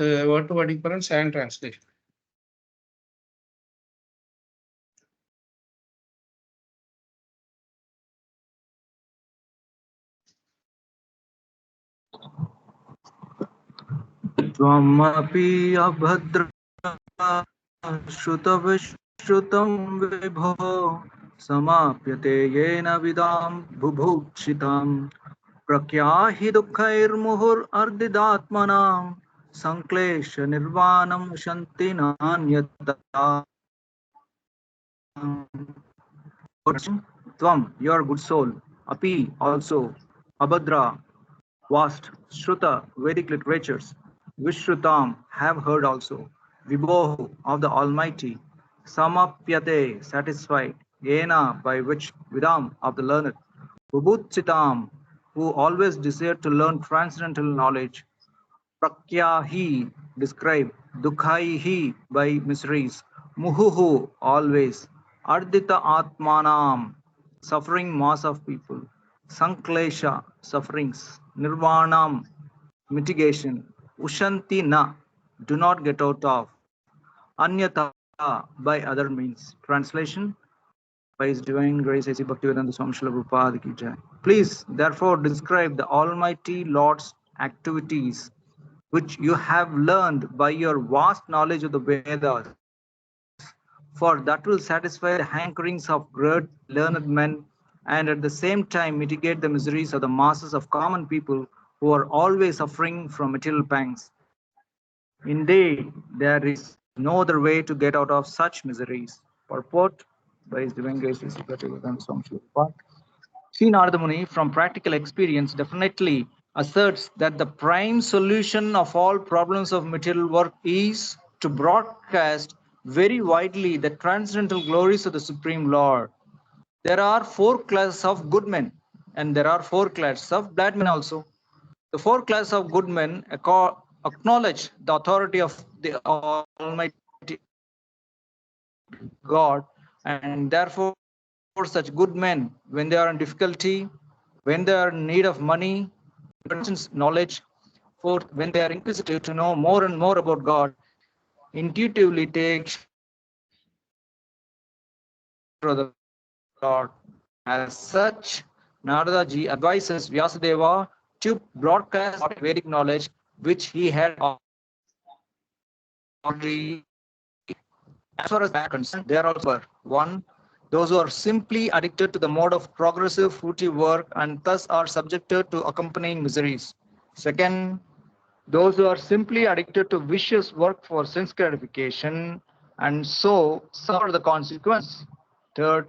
word to word equivalence and translation. Tvamapi abhadra Shrutavishutam vibho Samapyate yena vidam bubhukshitam Prakyahi dukkhair muhur ardidatmanam Sanklesha nirvanam shanti nanyata Tvam, your good soul, Api also, Abhadra, vast, Shruta, Vedic literatures, Vishrutam, have heard also, Vibhohu, of the Almighty, Samapyate, satisfied, Yena, by which, Vidam, of the learned, Bubhutsitam, who always desire to learn transcendental knowledge, Prakyahi, describe, Dukhaihi, by miseries, Muhuhu, always, Ardita Atmanam, suffering mass of people, Sanklesha, sufferings, Nirvanam, mitigation, Ushanti na, do not get out of, Anyata, by other means. Translation by His Divine Grace, A.C. Bhaktivedanta Swami Srila Prabhupada ki jai. Please, therefore, describe the Almighty Lord's activities which you have learned by your vast knowledge of the Vedas, for that will satisfy the hankerings of great learned men and at the same time mitigate the miseries of the masses of common people who are always suffering from material pangs. Indeed, there is no other way to get out of such miseries. Purport by His Divine Grace, Sri Narada Muni, from practical experience, definitely asserts that the prime solution of all problems of material work is to broadcast very widely the transcendental glories of the Supreme Lord. There are four classes of good men, and there are four classes of bad men also. The four classes of good men acknowledge the authority of the Almighty God, and therefore such good men, when they are in difficulty, when they are in need of money, knowledge, fourth, when they are inquisitive to know more and more about God, intuitively take the Lord. As such, Narada ji advises Vyasadeva to broadcast Vedic knowledge which he had already. As far as that is concerned, there are also one, those who are simply addicted to the mode of progressive fruitive work and thus are subjected to accompanying miseries. Second, those who are simply addicted to vicious work for sense gratification and so suffer the consequence. Third,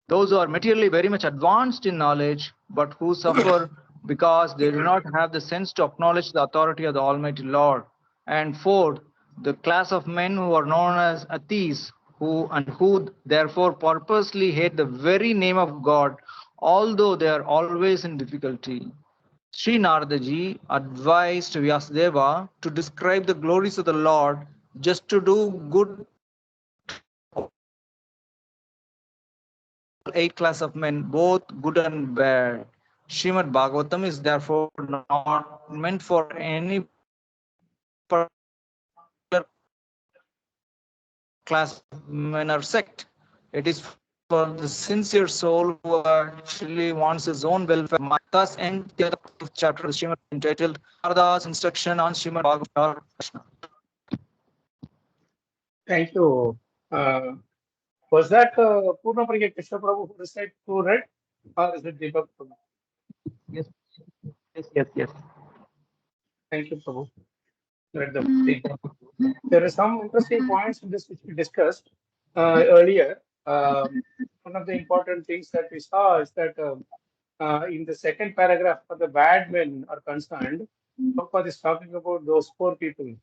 those who are materially very much advanced in knowledge but who suffer because they do not have the sense to acknowledge the authority of the Almighty Lord. And fourth, the class of men who are known as atheists, who therefore purposely hate the very name of God, although they are always in difficulty. Sri Narada ji advised Vyasadeva to describe the glories of the Lord just to do good. Eight class of men, both good and bad. Srimad Bhagavatam is therefore not meant for any particular class of men or sect. It is for the sincere soul who actually wants his own welfare. Thus ends the chapter of Srimad entitled Narada's Instruction on Srimad Bhagavatam. Thank you. Was that Purna Priya Krishna Prabhu who recited who read? Or is it Deepak Prabhu? Yes. Thank you, Prabhu. Read there are some interesting points in this which we discussed earlier. One of the important things that we saw is that in the second paragraph, for the bad men are concerned, Prabhupada is talking about those four people.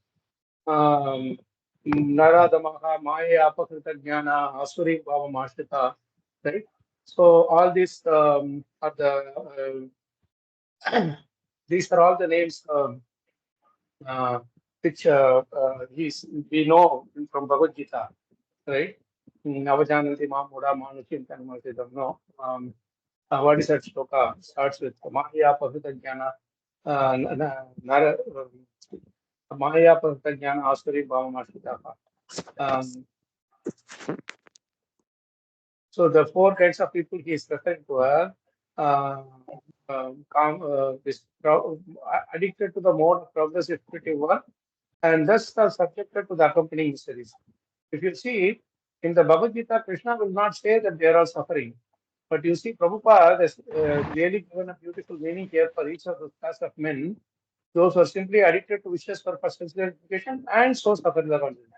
Narada, Maya, Apakrita Jnana, Asuri, Bhava, Mashita, right? So all these are the these are all the names which we know from Bhagavad Gita, right? Navajananti Mamuda Manuchintan Masidam. No. What is that shloka? Starts with Maya, Pavrita Jnana, Maya Pratajnana Asuri Bhavamashitaha. So the four kinds of people he is referring to are addicted to the mode of progressive spiritual work and thus are subjected to the accompanying miseries. If you see, in the Bhagavad Gita, Krishna will not say that they are all suffering. But you see, Prabhupada has really given a beautiful meaning here for each of the class of men. Those who are simply addicted to wishes for sense gratification and so suffer the consequence.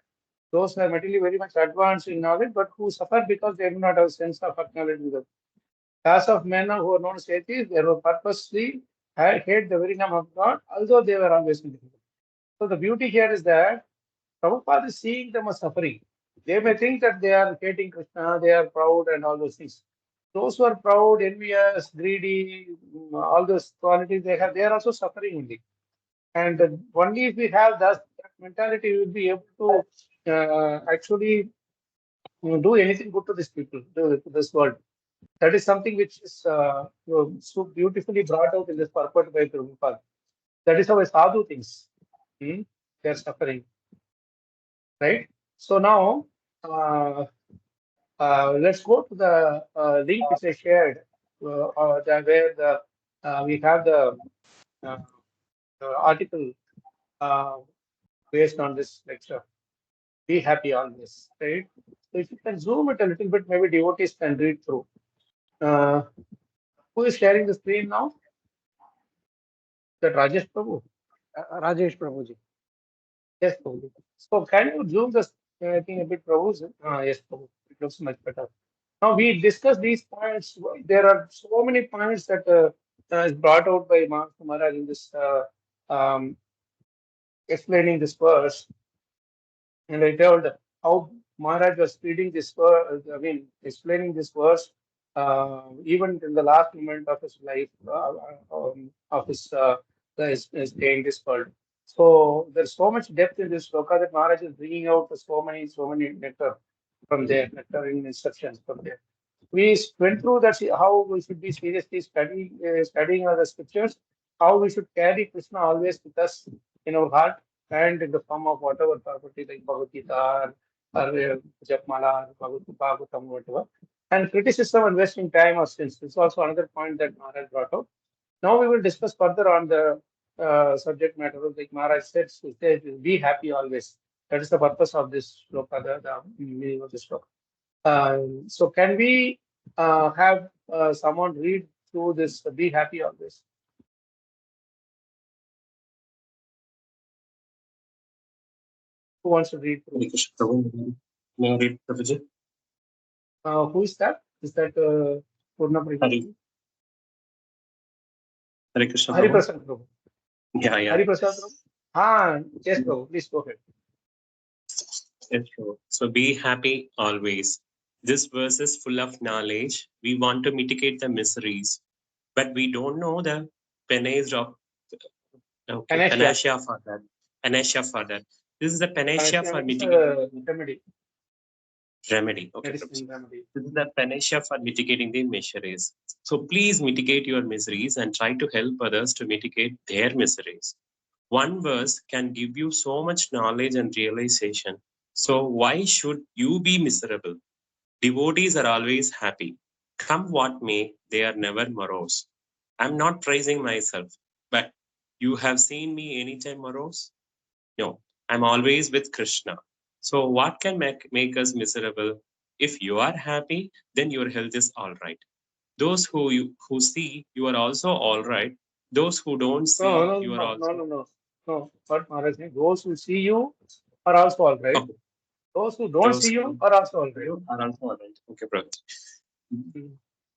Those who are materially very much advanced in knowledge, but who suffer because they do not have a sense of acknowledging the class of men who are known as atheists, they were purposely hate the very name of God, although they were always in difficulty. So the beauty here is that Prabhupada is seeing them as suffering. They may think that they are hating Krishna, they are proud and all those things. Those who are proud, envious, greedy, all those qualities they have, they are also suffering only. And only if we have that mentality, we will be able to actually do anything good to these people, to this world. That is something which is so beautifully brought out in this purport by Prabhupada. That is how a sadhu thinks. They are suffering, right? So now, let's go to the link which I shared, where we have uh, the article based on this lecture. Be happy always, right? So if you can zoom it a little bit, maybe devotees can read through. Who is sharing the screen now? That Rajesh Prabhu? Rajesh Prabhuji. Yes, Prabhu. So can you zoom the thing a bit, Prabhu? Yes, Prabhu. It looks much better. Now we discussed these points. There are so many points that is brought out by Maharaj in this explaining this verse. And I told how Maharaj was reading this verse, explaining this verse, even in the last moment of his life, of his stay in this world. So there's so much depth in this sloka that Maharaj is bringing out so many nectar from there, nectar in instructions from there. We went through that, how we should be seriously studying the scriptures, how we should carry Krishna always with us in our heart and in the form of whatever property like Bhagavad Gita or Japmala or Bhagavatam, whatever. And criticism and wasting time or sins. This is also another point that Maharaj brought out. Now we will discuss further on the subject matter. Like Maharaj said, be happy always. That is the purpose of this sloka, the meaning of this sloka. So can we have someone read through this, be happy always? Who wants to read through? May I read, Prabhuji? Who is that? Is that Purna Prabhu? Hare Krishna Hari Prabhu. Prasad Prabhu. Yeah. Hari Prasad Prabhu? Yes, Prabhu. Please go ahead. Yes, Prabhu. So be happy always. This verse is full of knowledge. We want to mitigate the miseries, but we don't know the panacea for that. Panacea for that. This is the panacea for mitigating remedy. Okay, remedy. This is the panacea for mitigating the miseries. So please mitigate your miseries and try to help others to mitigate their miseries. One verse can give you so much knowledge and realization. So why should you be miserable? Devotees are always happy. Come what may, they are never morose. I'm not praising myself, but you have seen me anytime morose? No, I'm always with Krishna. So what can make us miserable? If you are happy, then your health is all right. Those who see, you are also all right. Those who don't see, you are also... No. What Maharaj said, those who see you are also all right. Okay. Those who don't see you are also all right. Okay, brother.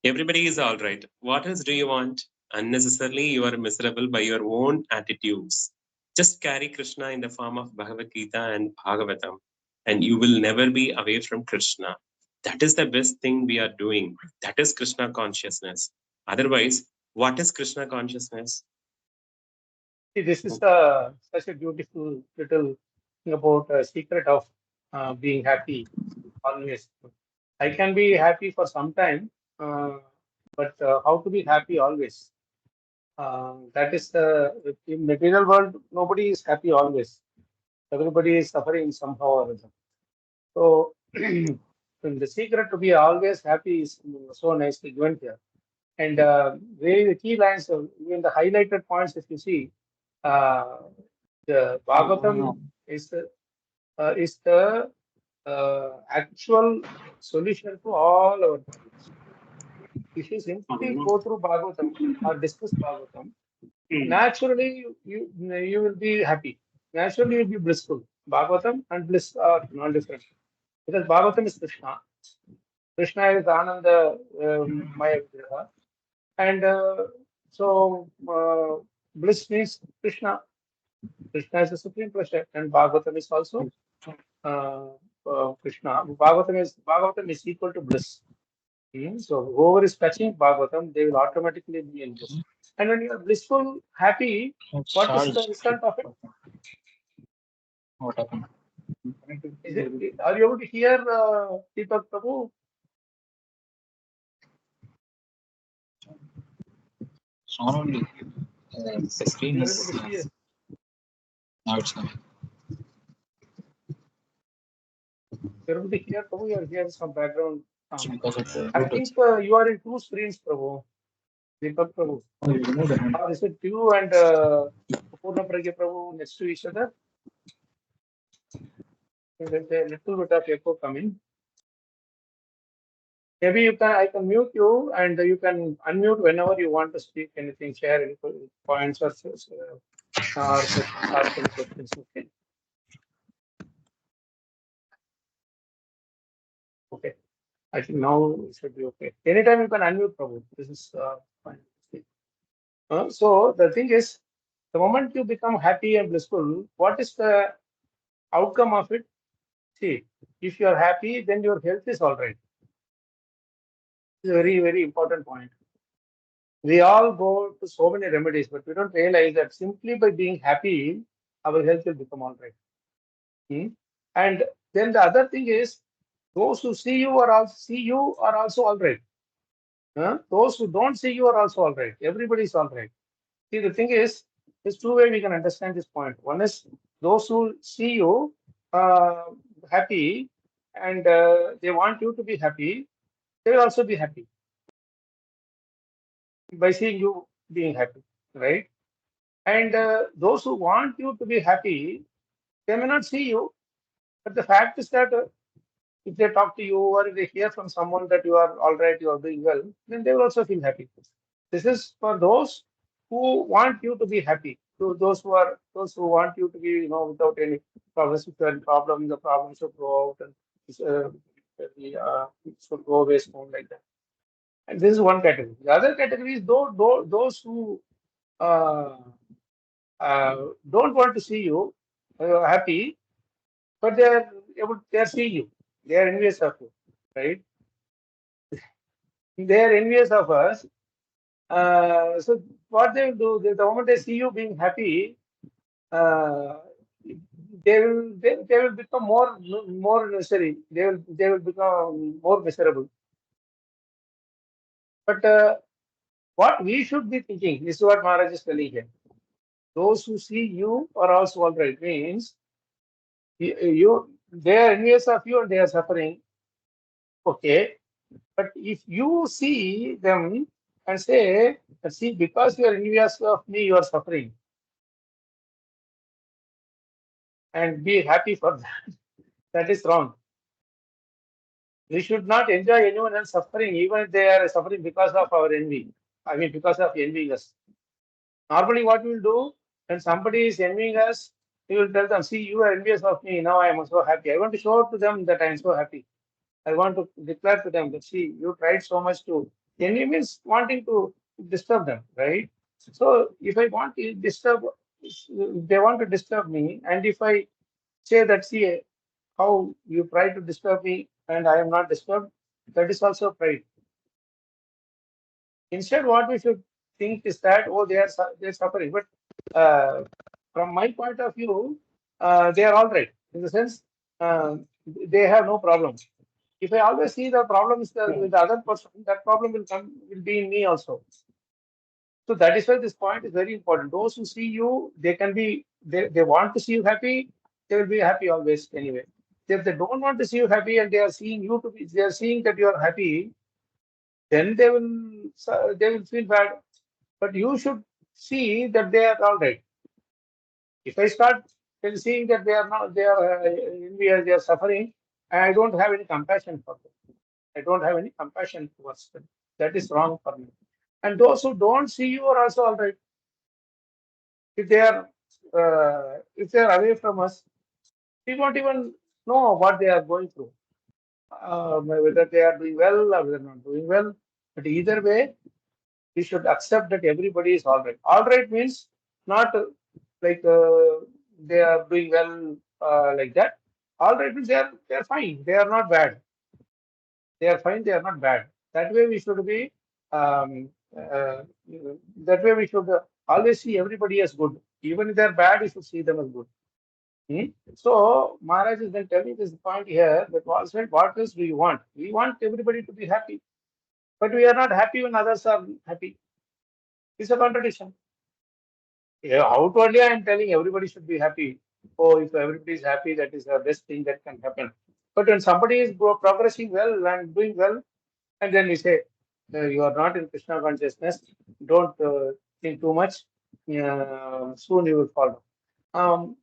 Everybody is all right. What else do you want? Unnecessarily, you are miserable by your own attitudes. Just carry Krishna in the form of Bhagavad Gita and Bhagavatam, and you will never be away from Krishna. That is the best thing we are doing. That is Krishna consciousness. Otherwise, what is Krishna consciousness? See, this is such a beautiful little thing about secret of being happy always. I can be happy for some time, but how to be happy always? That is in material world, nobody is happy always. Everybody is suffering somehow or other. So the secret to be always happy is so nicely given here. And the key lines, in the highlighted points, if you see, the Bhagavatam is the actual solution to all our problems. If you simply go through Bhagavatam or discuss Bhagavatam, naturally you will be happy. Naturally you will be blissful. Bhagavatam and bliss are non-different. Because Bhagavatam is Krishna. Krishna is Ananda Maya Vigraha. And so bliss means Krishna. Krishna is the supreme pleasure. And Bhagavatam is also Krishna. Bhagavatam is equal to bliss. So whoever is touching Bhagavatam, they will automatically be in bliss. And when you are blissful, happy, what is the result of it? What happened? Are you able to hear Deepak Prabhu? It's not only the screen is now it's coming. You're able to hear Prabhu? You are hearing some background. Because of the I think you are in two screens, Prabhu. Deepak Prabhu. Or is it you and Purna Pragya Prabhu next to each other? There's a little bit of echo coming. Maybe I can mute you and you can unmute whenever you want to speak anything, share any points or questions, ask any questions. Okay. Okay. I think now it should be okay. Anytime you can unmute, Prabhu. This is fine. So the thing is, the moment you become happy and blissful, what is the outcome of it? See, if you are happy, then your health is all right. It's a very, very important point. We all go to so many remedies, but we don't realize that simply by being happy, our health will become all right. And then the other thing is, those who see you are also all right. Those who don't see you are also all right. Everybody is all right. See, the thing is, there's two ways we can understand this point. One is those who see you happy and they want you to be happy, they will also be happy by seeing you being happy, right? And those who want you to be happy, they may not see you, but the fact is that if they talk to you or if they hear from someone that you are all right, you are doing well, then they will also feel happy. This is for those who want you to be happy. To those who want you to be, without any problems. If you have problems, the problems should go out and should go away soon, like that. And this is one category. The other category is those who don't want to see you happy, but they are seeing you. They are envious of you, right? They are envious of us. So what they will do, the moment they see you being happy, they will become more misery. They will become more miserable. But what we should be thinking, this is what Maharaj is telling here. Those who see you are also all right. Means they are envious of you and they are suffering. Okay, but if you see them and say, see, because you are envious of me, you are suffering, and be happy for that. That is wrong. We should not enjoy anyone else suffering, even if they are suffering because of our envy. I mean, because of envying us. Normally, what we will do when somebody is envying us, we will tell them, see, you are envious of me. Now I am so happy. I want to show to them that I am so happy. I want to declare to them that, see, you tried so much to. Envy means wanting to disturb them, right? So if I want to disturb, they want to disturb me, and if I say that, see, how you try to disturb me and I am not disturbed, that is also pride. Instead, what we should think is that, oh, they are suffering. But from my point of view, they are all right. In the sense, they have no problem. If I always see the problems with the other person, that problem will be in me also. So that is why this point is very important. Those who see you, they want to see you happy, they will be happy always anyway. If they don't want to see you happy and they are seeing you to be, they are seeing that you are happy, then they will feel bad. But you should see that they are all right. If I start seeing that they are not, they are envious, they are suffering, I don't have any compassion for them. I don't have any compassion towards them. That is wrong for me. And those who don't see you are also all right. If they are away from us, we won't even know what they are going through. Whether they are doing well or whether not doing well. But either way, we should accept that everybody is all right. All right means not like they are doing well like that. All right means they are fine. They are not bad. They are fine. They are not bad. That way we should be. That way we should always see everybody as good. Even if they are bad, we should see them as good. So Maharaj is then telling this point here that what else do you want? We want everybody to be happy, but we are not happy when others are happy. It's a contradiction. Yeah, outwardly, I am telling everybody should be happy. Oh, if everybody is happy, that is the best thing that can happen. But when somebody is progressing well and doing well, and then we say, you are not in Krishna consciousness, don't think too much, soon you will fall down.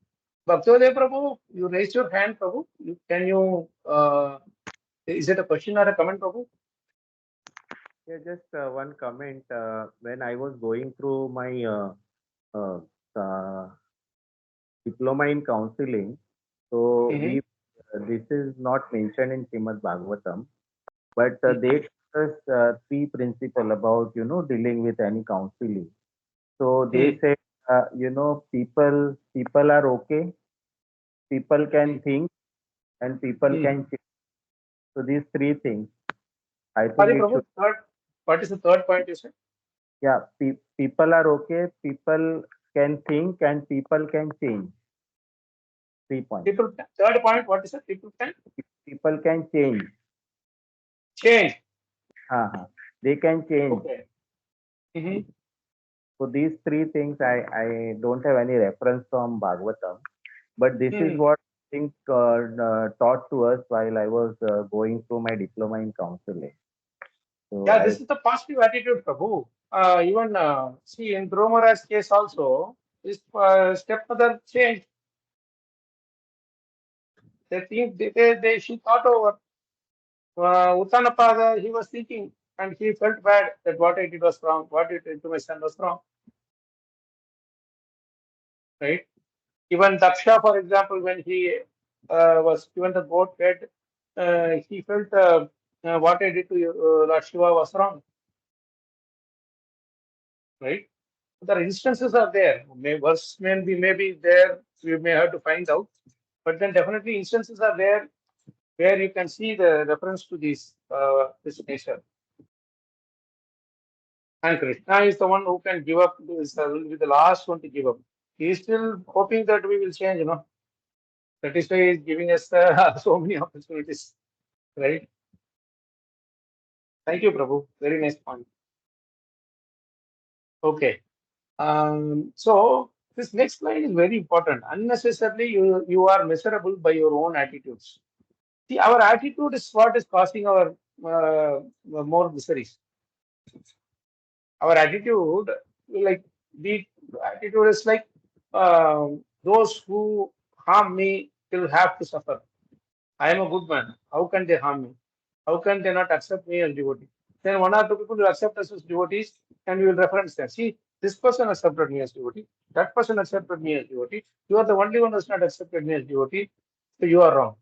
Bhaktivedanta Prabhu, you raised your hand, Prabhu. Is it a question or a comment, Prabhu? Yeah, just one comment. When I was going through my uh, uh, diploma in counseling, so we this is not mentioned in Srimad Bhagavatam, but they discuss three principles about dealing with any counseling. So they said people are okay, people can think, and people can change. So these three things, I think Sorry, it Prabhu, should. what is the third point you said? Yeah, people are okay, people can think, and people can change. 3 points. Third point, what is it? People can change. Change. They can change. Okay. So these three things, I don't have any reference from Bhagavatam, but this is what I think taught to us while I was going through my diploma in counseling. So Yeah, this is the positive attitude, Prabhu. Even see in Dhruva Maharaj's case also, his stepmother changed. They think she thought over. Uttanapada, he was thinking, and he felt bad that what I did was wrong. What I did to my son was wrong. Right? Even Daksha, for example, when he was given the goat head, he felt what I did to Lord Shiva was wrong. Right? The instances are there. Verse may be there. We may have to find out. But then definitely instances are there where you can see the reference to this nature. And Krishna is the one who can give up. Will be the last one to give up. He is still hoping that we will change. That is why he is giving us so many opportunities. Right? Thank you, Prabhu. Very nice point. Okay. So this next line is very important. Unnecessarily, you are miserable by your own attitudes. See, our attitude is what is causing our more miseries. Our attitude, the attitude is like those who harm me will have to suffer. I am a good man. How can they harm me? How can they not accept me as devotee? Then one or two people will accept us as devotees, and we will reference them. See, this person accepted me as devotee. That person accepted me as devotee. You are the only one who has not accepted me as devotee. So you are wrong.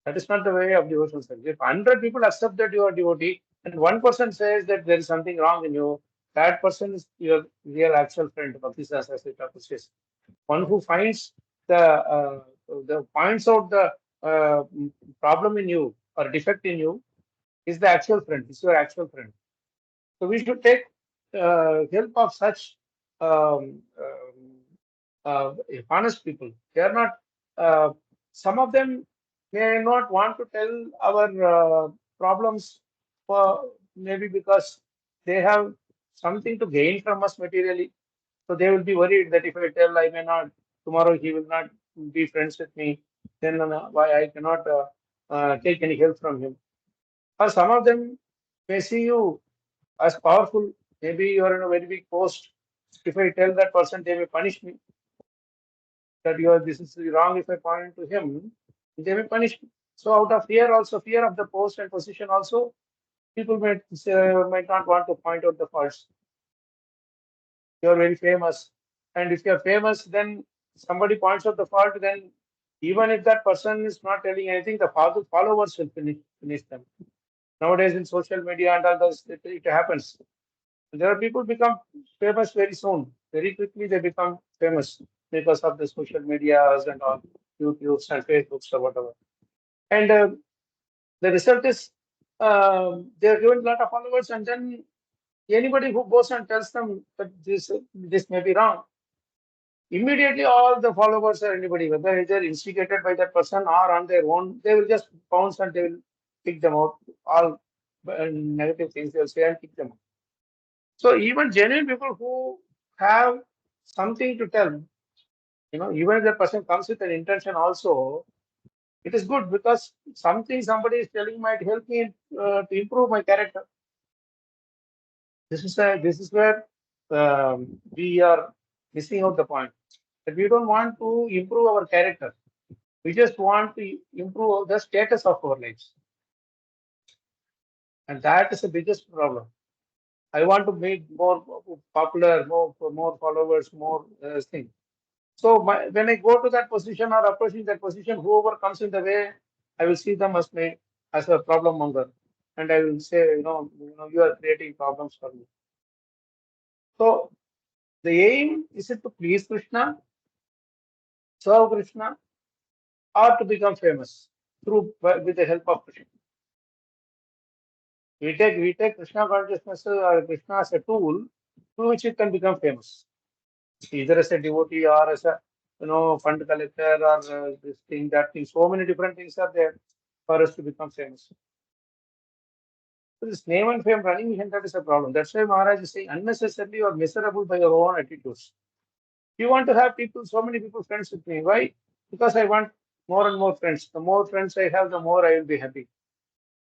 That is not the way of devotional service. If 100 people accept that you are devotee, and one person says that there is something wrong in you, that person is your real actual friend. Bhakti Sastra says. One who finds the points out the problem in you or defect in you is the actual friend. Is your actual friend. So we should take help of such honest people. They are not. Some of them may not want to tell our problems for maybe because they have something to gain from us materially. So they will be worried that if I tell, I may not tomorrow he will not be friends with me, then why I cannot take any help from him. Or some of them may see you as powerful. Maybe you are in a very big post. If I tell that person, they may punish me. That this is wrong. If I point to him, they may punish me. So out of fear, also fear of the post and position, also people might not want to point out the faults. You are very famous, and if you are famous, then somebody points out the fault. Then even if that person is not telling anything, the followers will finish them. Nowadays in social media and all those, it happens. There are people become famous very soon. Very quickly they become famous because of the social medias and all, YouTubes and Facebooks or whatever. And the result is they are given a lot of followers, and then anybody who goes and tells them that this may be wrong, immediately all the followers or anybody, whether they're instigated by that person or on their own, they will just pounce and they will kick them out. All negative things they will say and kick them out. So even genuine people who have something to tell, even if that person comes with an intention also, it is good because something somebody is telling might help me to improve my character. This is where we are missing out the point. That we don't want to improve our character. We just want to improve the status of our lives. And that is the biggest problem. I want to make more popular, more followers, more things. So when I go to that position or approaching that position, whoever comes in the way, I will see them as a problem monger, and I will say, you are creating problems for me. So the aim is it to please Krishna, serve Krishna, or to become famous with the help of Krishna. We take Krishna consciousness or Krishna as a tool through which it can become famous, either as a devotee or as a fund collector or this thing, that thing. So many different things are there for us to become famous. So this name and fame running behind that is a problem. That's why Maharaj is saying unnecessarily you are miserable by your own attitudes. You want to have so many people friends with me. Why? Because I want more and more friends. The more friends I have, the more I will be happy.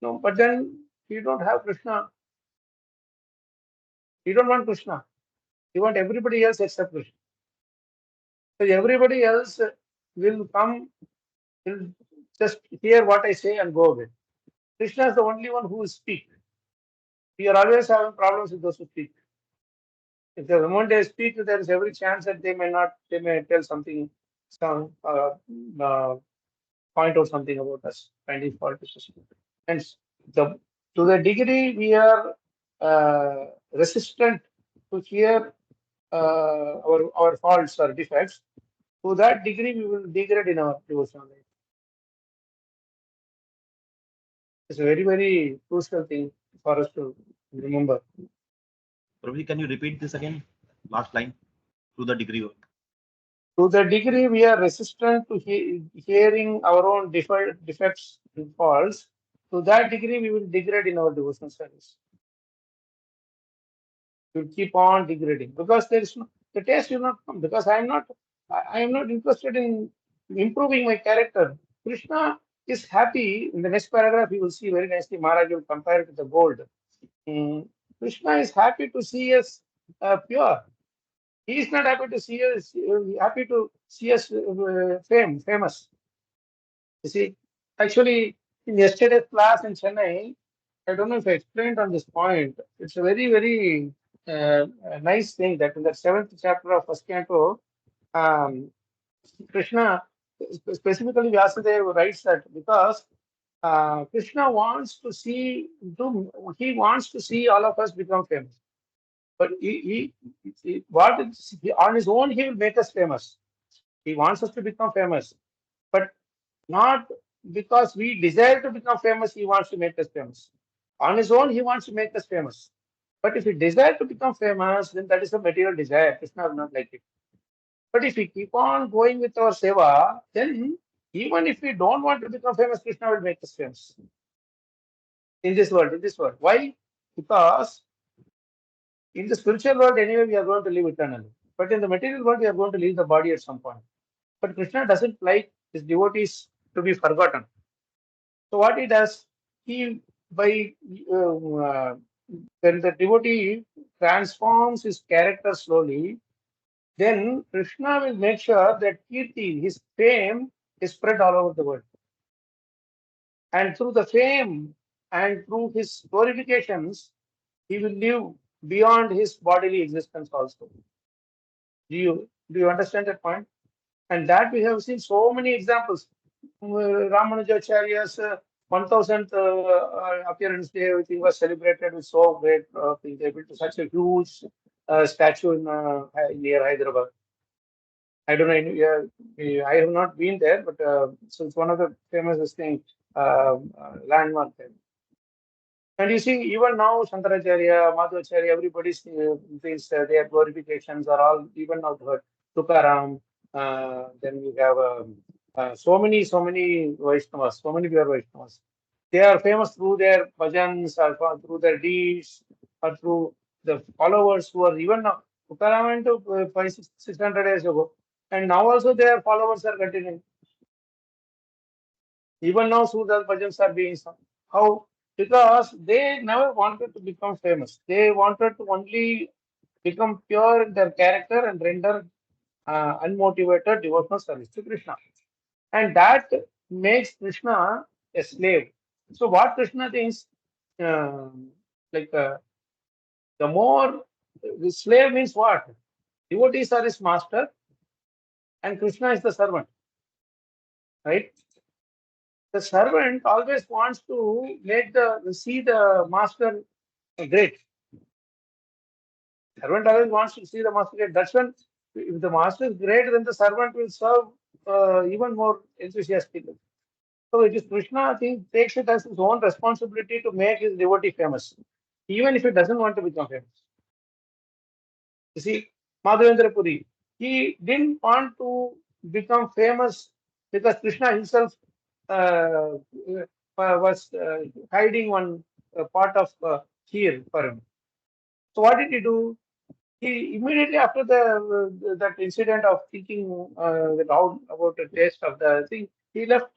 No, but then you don't have Krishna. You don't want Krishna. You want everybody else except Krishna. So everybody else will just hear what I say and go away. Krishna is the only one who will speak. We are always having problems with those who speak. If the moment they speak, there is every chance that they may tell something, point out something about us, finding fault with us. And to the degree we are resistant to hear our faults or defects, to that degree we will degrade in our devotional life. It's a very, very crucial thing for us to remember. Prabhuji, can you repeat this again? Last line. To the degree. To the degree we are resistant to hearing our own defects and faults, to that degree we will degrade in our devotional service. We will keep on degrading because the taste will not come, because I am not interested in improving my character. Krishna is happy. In the next paragraph, you will see very nicely, Maharaj will compare it with the gold. Krishna is happy to see us pure. He is not happy to see us famous. You see, actually, in yesterday's class in Chennai, I don't know if I explained on this point. It's a very, very nice thing that in the 7th chapter of first canto, Krishna, specifically Vyasadeva writes that because Krishna wants to see all of us become famous. But on his own, he will make us famous. He wants us to become famous, but not because we desire to become famous. He wants to make us famous. On his own, he wants to make us famous. But if we desire to become famous, then that is a material desire. Krishna will not like it. But if we keep on going with our seva, then even if we don't want to become famous, Krishna will make us famous in this world. Why? Because in the spiritual world, anyway, we are going to live eternally. But in the material world, we are going to leave the body at some point. But Krishna doesn't like his devotees to be forgotten. So what he does, he when the devotee transforms his character slowly, then Krishna will make sure that Kirti, his fame, is spread all over the world. And through the fame and through his glorifications, he will live beyond his bodily existence also. Do you understand that point? And that we have seen so many examples. Ramanujacharya's 1000th appearance day, everything was celebrated with so great things. They built such a huge statue in near Hyderabad. I don't know. I have not been there, but so it's one of the famous things, landmark there. And you see, even now, Shankaracharya, Madhvacharya, everybody's things, their glorifications are all even now heard. Tukaram, then we have so many Vaishnavas, so many pure Vaishnavas. They are famous through their bhajans, or through their deeds, or through the followers who are even now. Tukaram went to 600 years ago, and now also their followers are continuing. Even now, Sudas bhajans are being sung. How? Because they never wanted to become famous. They wanted to only become pure in their character and render unmotivated devotional service to Krishna. And that makes Krishna a slave. So what Krishna thinks, like the more, the slave means what? Devotees are his master and Krishna is the servant, right? The servant always wants to see the master great. Servant always wants to see the master great. That's when, if the master is great, then the servant will serve even more enthusiastically. So it is Krishna, I think, takes it as his own responsibility to make his devotee famous, even if he doesn't want to become famous. You see, Madhavendra Puri, he didn't want to become famous because Krishna himself was hiding one part of kheer for him. So what did he do? He immediately after that incident of thinking about the taste of the thing, he left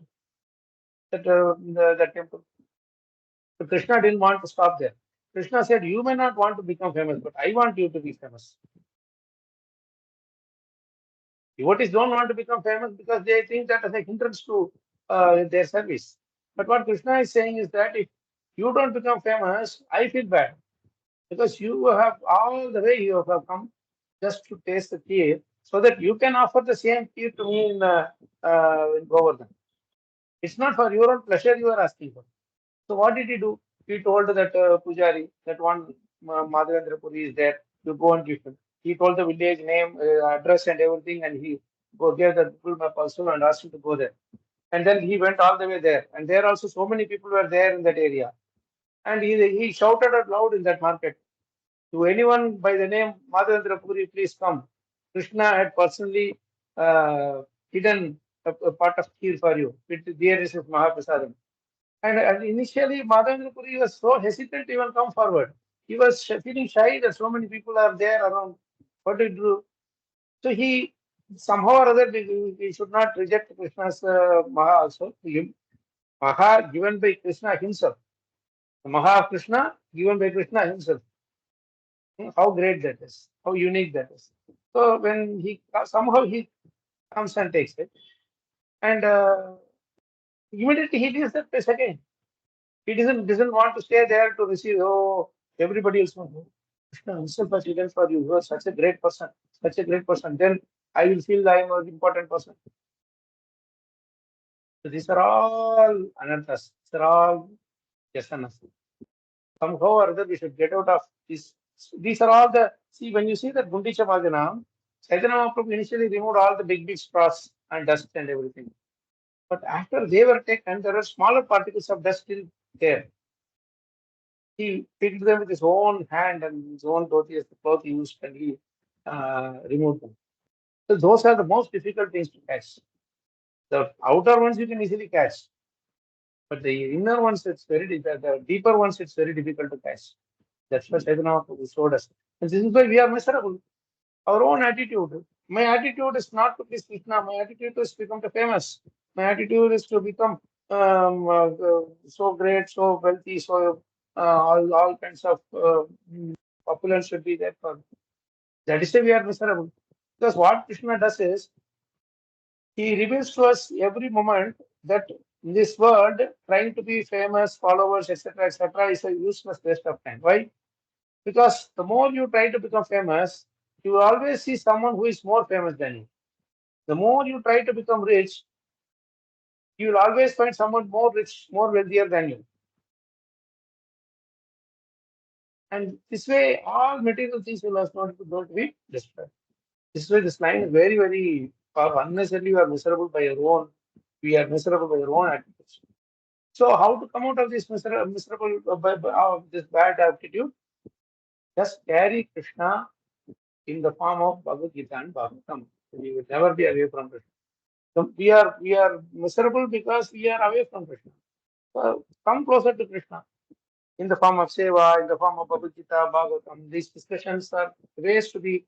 that temple. So Krishna didn't want to stop there. Krishna said, "You may not want to become famous, but I want you to be famous." Devotees don't want to become famous because they think that as a hindrance to their service. But what Krishna is saying is that if you don't become famous, I feel bad because you have all the way you have come just to taste the kheer so that you can offer the same kheer to me in Govardhan. It's not for your own pleasure you are asking for. So what did he do? He told that Pujari, that one Madhavendra Puri is there, you go and give him. He told the village name, address and everything, and he gave the Google map also and asked him to go there. And then he went all the way there. And there also so many people were there in that area. And he shouted out loud in that market, to anyone by the name Madhavendra Puri, please come. Krishna had personally hidden a part of kheer for you. There is his Mahaprasadam. And initially, Madhavendra Puri was so hesitant to even come forward. He was feeling shy that so many people are there around. What to do? So he somehow or other he should not reject Krishna's Maha also. Maha given by Krishna himself. The Maha of Krishna given by Krishna himself. How great that is! How unique that is! So when he somehow he comes and takes it, and immediately he leaves that place again. He doesn't want to stay there to receive. Oh, everybody else wants. Krishna himself has hidden for you. You are such a great person, such a great person. Then I will feel I am an important person. So these are all anarthas. These are all yasanas. Somehow or other we should get out of this. These are all the, see, when you see that Gundicha Bhajanam, Chaitanya Mahaprabhu initially removed all the big straws and dust and everything. But after they were taken, there are smaller particles of dust still there. He picked them with his own hand and his own dhoti as the cloth he used, and he removed them. So those are the most difficult things to catch. The outer ones you can easily catch, but the inner ones, it's very difficult. The deeper ones, it's very difficult to catch. That's what Chaitanya Mahaprabhu showed us. And this is why we are miserable. Our own attitude. My attitude is not to please Krishna. My attitude is to become famous. My attitude is to become so great, so wealthy, so all kinds of opulence should be there for. That is why we are miserable. Because what Krishna does is, he reveals to us every moment that in this world, trying to be famous, followers, etc., is a useless waste of time. Why? Because the more you try to become famous, you will always see someone who is more famous than you. The more you try to become rich, you will always find someone more rich, more wealthier than you. And this way, all material things will not be destroyed. This way, this line is very, very unnecessarily. You are miserable by your own. We are miserable by your own attitudes. So, how to come out of this miserable this bad attitude? Just carry Krishna in the form of Bhagavad Gita and Bhagavatam. We will never be away from Krishna. So we are miserable because we are away from Krishna. So come closer to Krishna in the form of Seva, in the form of Bhagavad Gita, Bhagavatam. These discussions are ways to be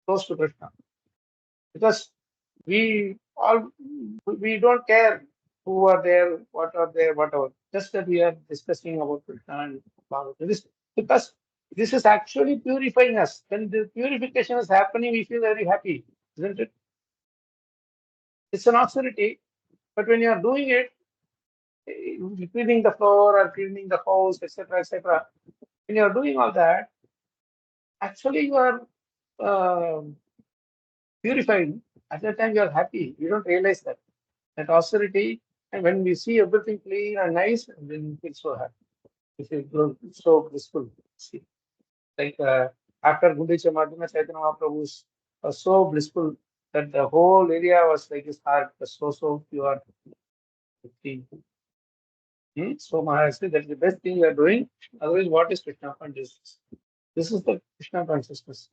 close to Krishna, because we don't care who are there, what are there, whatever. Just that we are discussing about Krishna and Bhagavatam. Because this is actually purifying us. When the purification is happening, we feel very happy, isn't it? It's an austerity, but when you are doing it, cleaning the floor or cleaning the house, etc., when you are doing all that, actually you are purifying. At that time, you are happy. You don't realize that austerity, and when we see everything clean and nice, then we feel so happy. We feel so blissful. See, like after Gundicha Madhuna Chaitanya Mahaprabhu was so blissful that the whole area was like his heart was so pure, clean. So Maharaj said that the best thing you are doing. Otherwise, what is Krishna consciousness? This is the Krishna consciousness.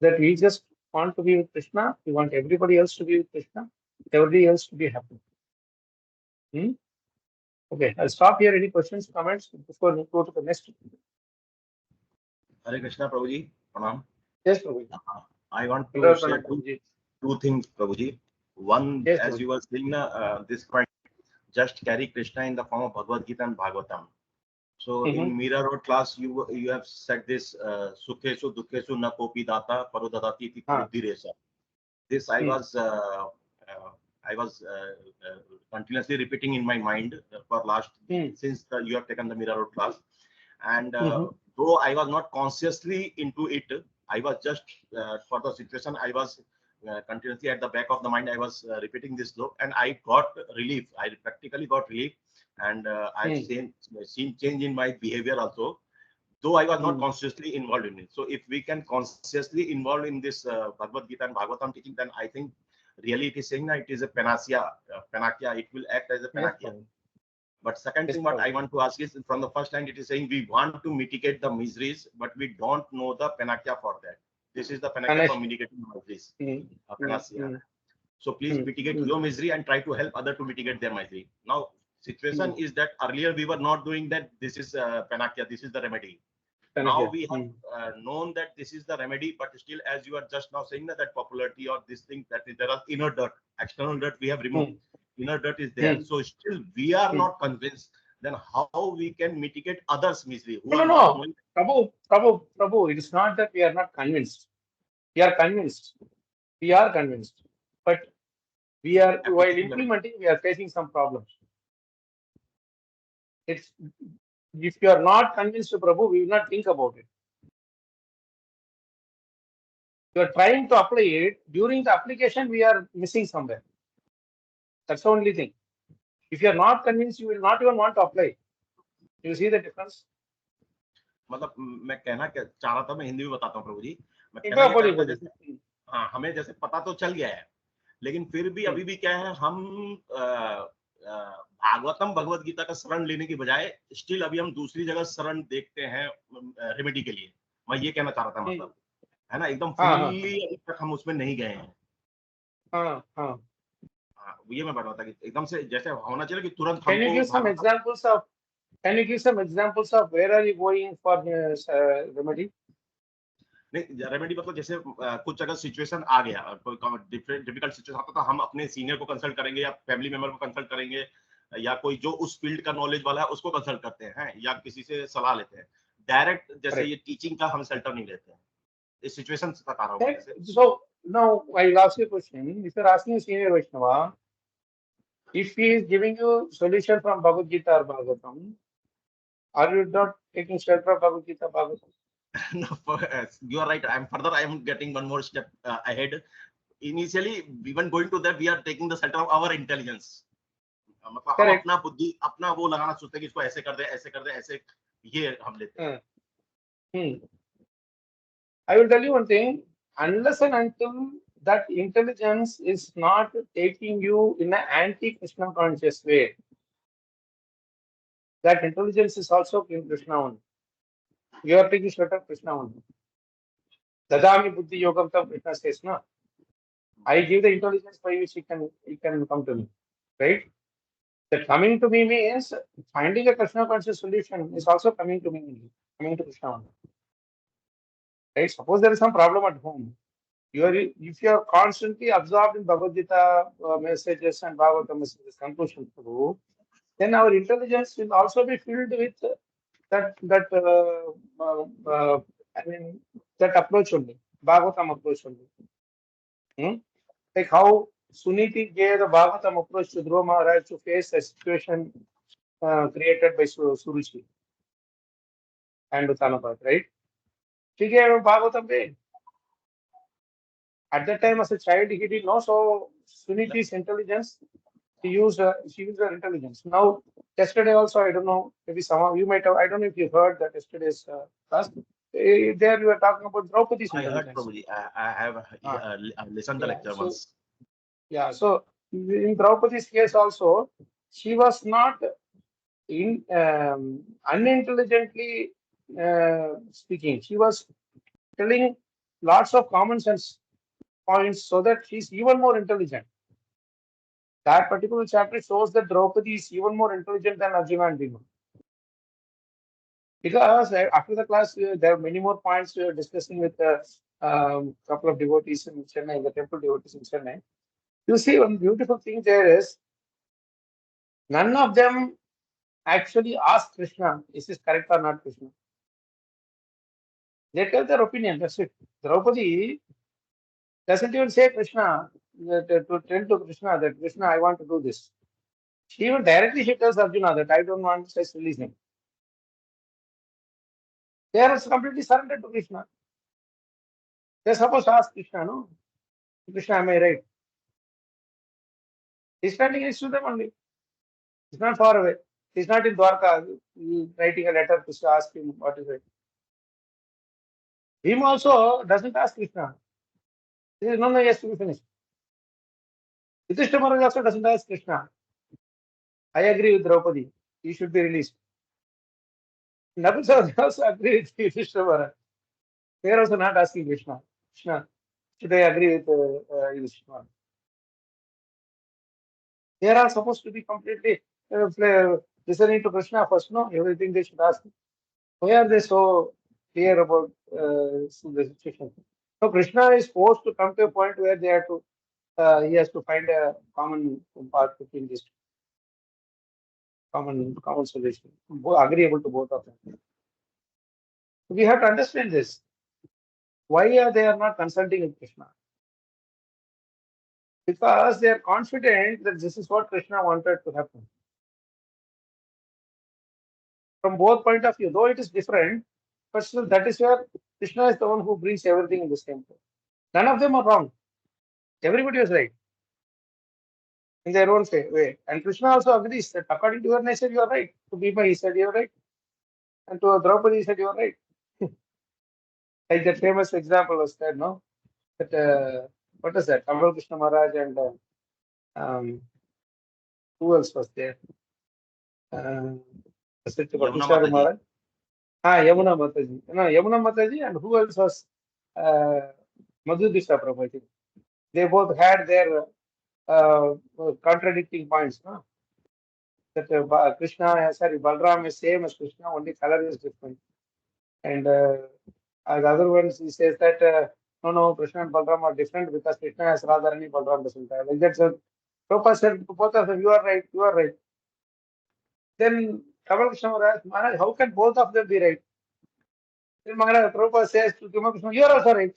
That we just want to be with Krishna. We want everybody else to be with Krishna. Everybody else to be happy. Okay, I'll stop here. Any questions, comments before we go to the next? Hare Krishna, Prabhuji. Pranam. Yes, Prabhuji. I want to share two things, Prabhuji. One, yes, as Prabhuji. you were saying, this point, just carry Krishna in the form of Bhagavad Gita and Bhagavatam. So in Mira Road class, you have said this Sukhesu Dukhesu na kopi data parodadati iti buddhi resa. This I was continuously repeating in my mind for last since you have taken the Mira Road class, and though I was not consciously into it, I was just for the situation I was continuously at the back of the mind. I was repeating this slope, and I got relief. I practically got relief, and I've seen change in my behavior also, though I was not consciously involved in it. So if we can consciously involve in this Bhagavad Gita and Bhagavatam teaching, then I think really it is saying that it is a panacea. It will act as a panacea. Yes. But second thing, what I want to ask is, from the first line, it is saying we want to mitigate the miseries, but we don't know the panacea for that. This is the panacea for mitigating miseries. Panacea. So please mitigate your misery and try to help others to mitigate their misery. Now, situation is that earlier we were not doing that. This is panacea. This is the remedy. Now we have known that this is the remedy, but still, as you are just now saying, that popularity or this thing, that there are inner dirt, external dirt we have removed. Inner dirt is there. So still we are not convinced. Then how we can mitigate others' misery? No. Prabhu, it is not that we are not convinced. We are convinced. We are convinced. But we are, while implementing, we are facing some problems. It's, if you are not convinced, Prabhu, we will not think about it. You are trying to apply it. During the application, we are missing somewhere. That's the only thing. If you are not convinced, you will not even want to apply. You see the difference? मतलब मैं कहना क्या चाह रहा था, मैं हिंदी में बताता हूँ प्रभु जी। मैं कहना हाँ, हमें जैसे पता तो चल गया है, लेकिन फिर भी अभी भी क्या है, हम भागवतम भगवत गीता का शरण लेने की बजाय स्टिल अभी हम दूसरी जगह शरण देखते हैं रेमेडी के लिए। मैं ये कहना चाह रहा था, मतलब है ना, एकदम फुल्ली अभी तक हम उसमें नहीं गए हैं। ये मैं बता रहा था कि एकदम से जैसे होना चाहिए कि तुरंत Can you give some examples of where are you going for this remedy? नहीं रेमेडी मतलब जैसे कुछ अगर सिचुएशन आ गया, कोई डिफिकल्ट सिचुएशन आता तो हम अपने सीनियर को कंसल्ट करेंगे या फैमिली मेंबर को कंसल्ट करेंगे या कोई जो उस फील्ड का नॉलेज वाला है उसको कंसल्ट करते हैं या किसी से सलाह लेते हैं। डायरेक्ट जैसे ये टीचिंग का हम शेल्टर नहीं लेते हैं, इस सिचुएशन से बता रहा हूँ जैसे। So now I will ask you a question. If you are asking a senior Vaishnava, if he is giving you solution from Bhagavad Gita or Bhagavatam, are you not taking shelter of Bhagavad Gita, Bhagavatam? No, you are right. I am getting one more step ahead. Initially, even going to that, we are taking the shelter of our intelligence. मतलब हम Correct. अपना बुद्धि अपना वो लगाना सोचते हैं कि इसको ऐसे कर दे ऐसे ये हम लेते हैं। I will tell you one thing. Unless and until that intelligence is not taking you in an anti-Krishna conscious way, that intelligence is also in Krishna only. You are taking shelter of Krishna only. Dadami buddhi yogam tam Krishna says, no. I give the intelligence by which it can come to me. Right? That coming to me means finding a Krishna conscious solution is also coming to me, coming to Krishna only. Right? Suppose there is some problem at home. If you are constantly absorbed in Bhagavad Gita messages and Bhagavatam messages, conclusion through, then our intelligence will also be filled with that approach only, Bhagavatam approach only. Like how Suniti gave the Bhagavatam approach to Dhruva Maharaj to face a situation created by Suruchi and Uttanapat, right? She gave a Bhagavatam way. At that time, as a child, he didn't know. So Suniti's intelligence, she used her intelligence. Now, yesterday also, I don't know, maybe some of you might have, I don't know if you heard that yesterday's class. There you were talking about Draupadi's intelligence. I heard, Prabhuji. I have listened the lecture once. Yeah, so in Draupadi's case also, she was not unintelligently speaking. She was telling lots of common sense points so that she's even more intelligent. That particular chapter shows that Draupadi is even more intelligent than Arjuna and Bhima. Because after the class, there are many more points we are discussing with a couple of devotees in Chennai, the temple devotees in Chennai. You see, one beautiful thing there is, none of them actually ask Krishna, is this correct or not, Krishna? They tell their opinion, that's it. Draupadi doesn't even say Krishna, to tell to Krishna that, Krishna, I want to do this. She even directly tells Arjuna that I don't want to release him. They are completely surrendered to Krishna. They are supposed to ask Krishna, no? Krishna, am I right? He's standing next to them only. He's not far away. He's not in Dwarka writing a letter to ask him what is it. Him also doesn't ask Krishna. He says, no, he has to be finished. Yudhishthira Maharaj also doesn't ask Krishna. I agree with Draupadi. He should be released. Nabal also agree with Yudhishthira Maharaj. They are also not asking Krishna. Krishna, should I agree with Yudhishthira Maharaj? They are supposed to be completely listening to Krishna first, no? Everything they should ask. Why are they so clear about the situation? So Krishna is forced to come to a point where they have to, he has to find a common part between these two. Common solution, agreeable to both of them. So we have to understand this. Why are they not consulting with Krishna? Because they are confident that this is what Krishna wanted to happen. From both point of view, though it is different, but still that is where Krishna is the one who brings everything in the same place. None of them are wrong. Everybody was right in their own way. And Krishna also agrees that according to your nature, you are right. To Bhima, he said you are right. And to Draupadi, he said you are right. Like that famous example was there, no? That what is that? Kamal Krishna Maharaj and who else was there? Yamuna Maharaj. Yamuna Mataji. No, Yamuna Mataji, and who else was Madhudisha Prabhu? They both had their contradicting points, no? That Krishna, sorry, Balram is same as Krishna, only color is different. And The other ones, he says that no, Krishna and Balaram are different because Krishna has Radharani, Balaram doesn't have. Like that, so Prabhupada said to both of them, you are right, you are right. Then Krishna asked, Maharaj, how can both of them be right? Then Maharaj, Prabhupada says to Krishna, you are also right.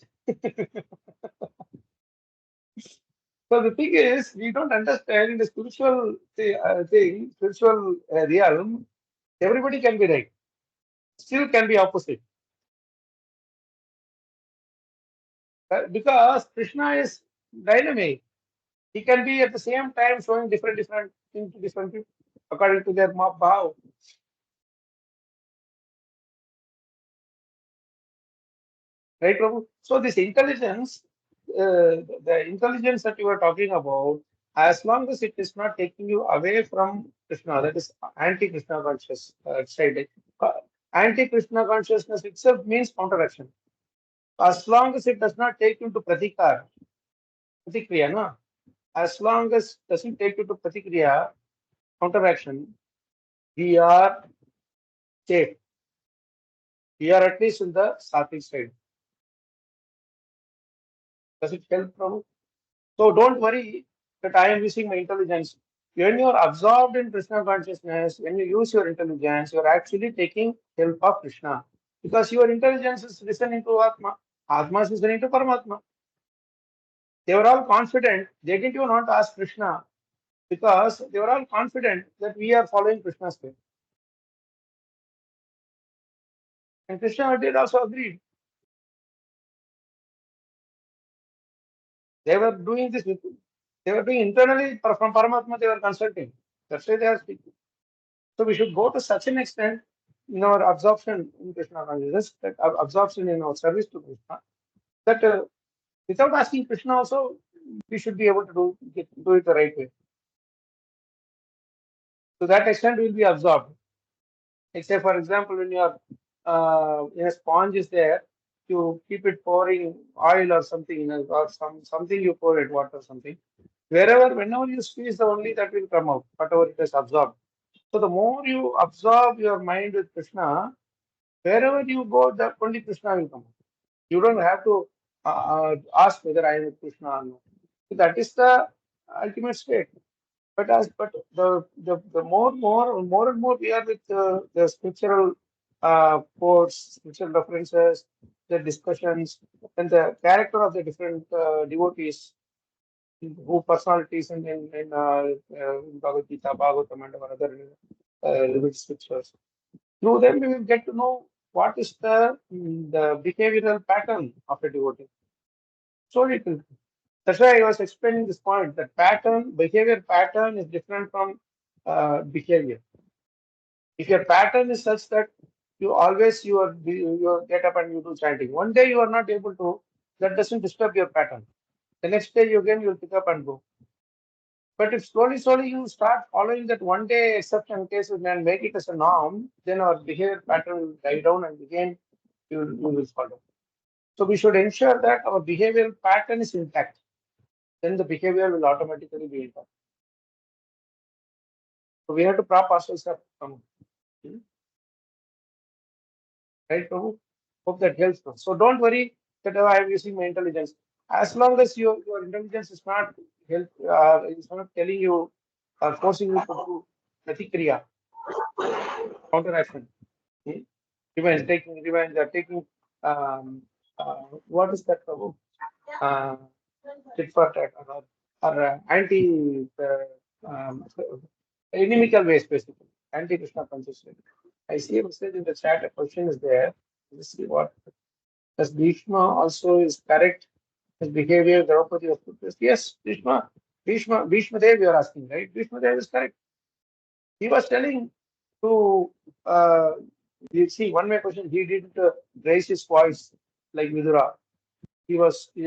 So the thing is, we don't understand in the spiritual spiritual realm, everybody can be right. Still can be opposite. Because Krishna is dynamic. He can be at the same time showing different things to different people according to their bhav. Right, Prabhu? So this intelligence, the intelligence that you are talking about, as long as it is not taking you away from Krishna, that is anti-Krishna conscious side. Anti-Krishna consciousness itself means counteraction. As long as it does not take you to pratikriya, no? As long as it doesn't take you to pratikriya, counteraction, we are safe. We are at least in the sattvic side. Does it help, Prabhu? So don't worry that I am using my intelligence. When you are absorbed in Krishna consciousness, when you use your intelligence, you are actually taking help of Krishna. Because your intelligence is listening to Atma. Atma is listening to Paramatma. They were all confident. They didn't even want to ask Krishna because they were all confident that we are following Krishna's way. And Krishna did also agree. They were doing this with, they were doing internally from Paramatma, they were consulting. That's why they are speaking. So we should go to such an extent in our absorption in Krishna consciousness, that absorption in our service to Krishna, that without asking Krishna also, we should be able to do it the right way. To that extent, we will be absorbed. Except, for example, when you are in a sponge is there, you keep it pouring oil or something, or something you pour it, water or something. Whenever you squeeze, the only that will come out, whatever it is absorbed. So the more you absorb your mind with Krishna, wherever you go, that only Krishna will come out. You don't have to ask whether I am with Krishna or not. So that is the ultimate state. But the more and more we are with the scriptural quotes, scriptural references, the discussions, and the character of the different devotees, who personalities in Bhagavad Gita, Bhagavatam, and other religious scriptures. Through them, we will get to know what is the behavioral pattern of a devotee. So little. That's why I was explaining this point, that behavior pattern is different from behavior. If your pattern is such that you always you get up and you do chanting, one day you are not able to, that doesn't disturb your pattern. The next day you will pick up and go. But if slowly you start following that one day exception cases and make it as a norm, then our behavior pattern will die down and again you will follow. So we should ensure that our behavioral pattern is intact. Then the behavior will automatically be intact. So we have to prop ourselves up. Right, Prabhu? Hope that helps. So don't worry that I am using my intelligence. As long as your intelligence is not telling you or forcing you to do pratikriya, counteraction, revenge, taking revenge, or taking what is that, Prabhu? Tit for tat, or anti inimical ways, basically, anti-Krishna consciousness. I see a message in the chat. A question is there. Let's see what. Does Bhishma also is correct? His behavior, Draupadi of Puttras? Yes, Bhishma Dev, you are asking, right? Bhishma Dev is correct. He was telling to, you see, one more question. He didn't raise his voice like Vidura. He was, he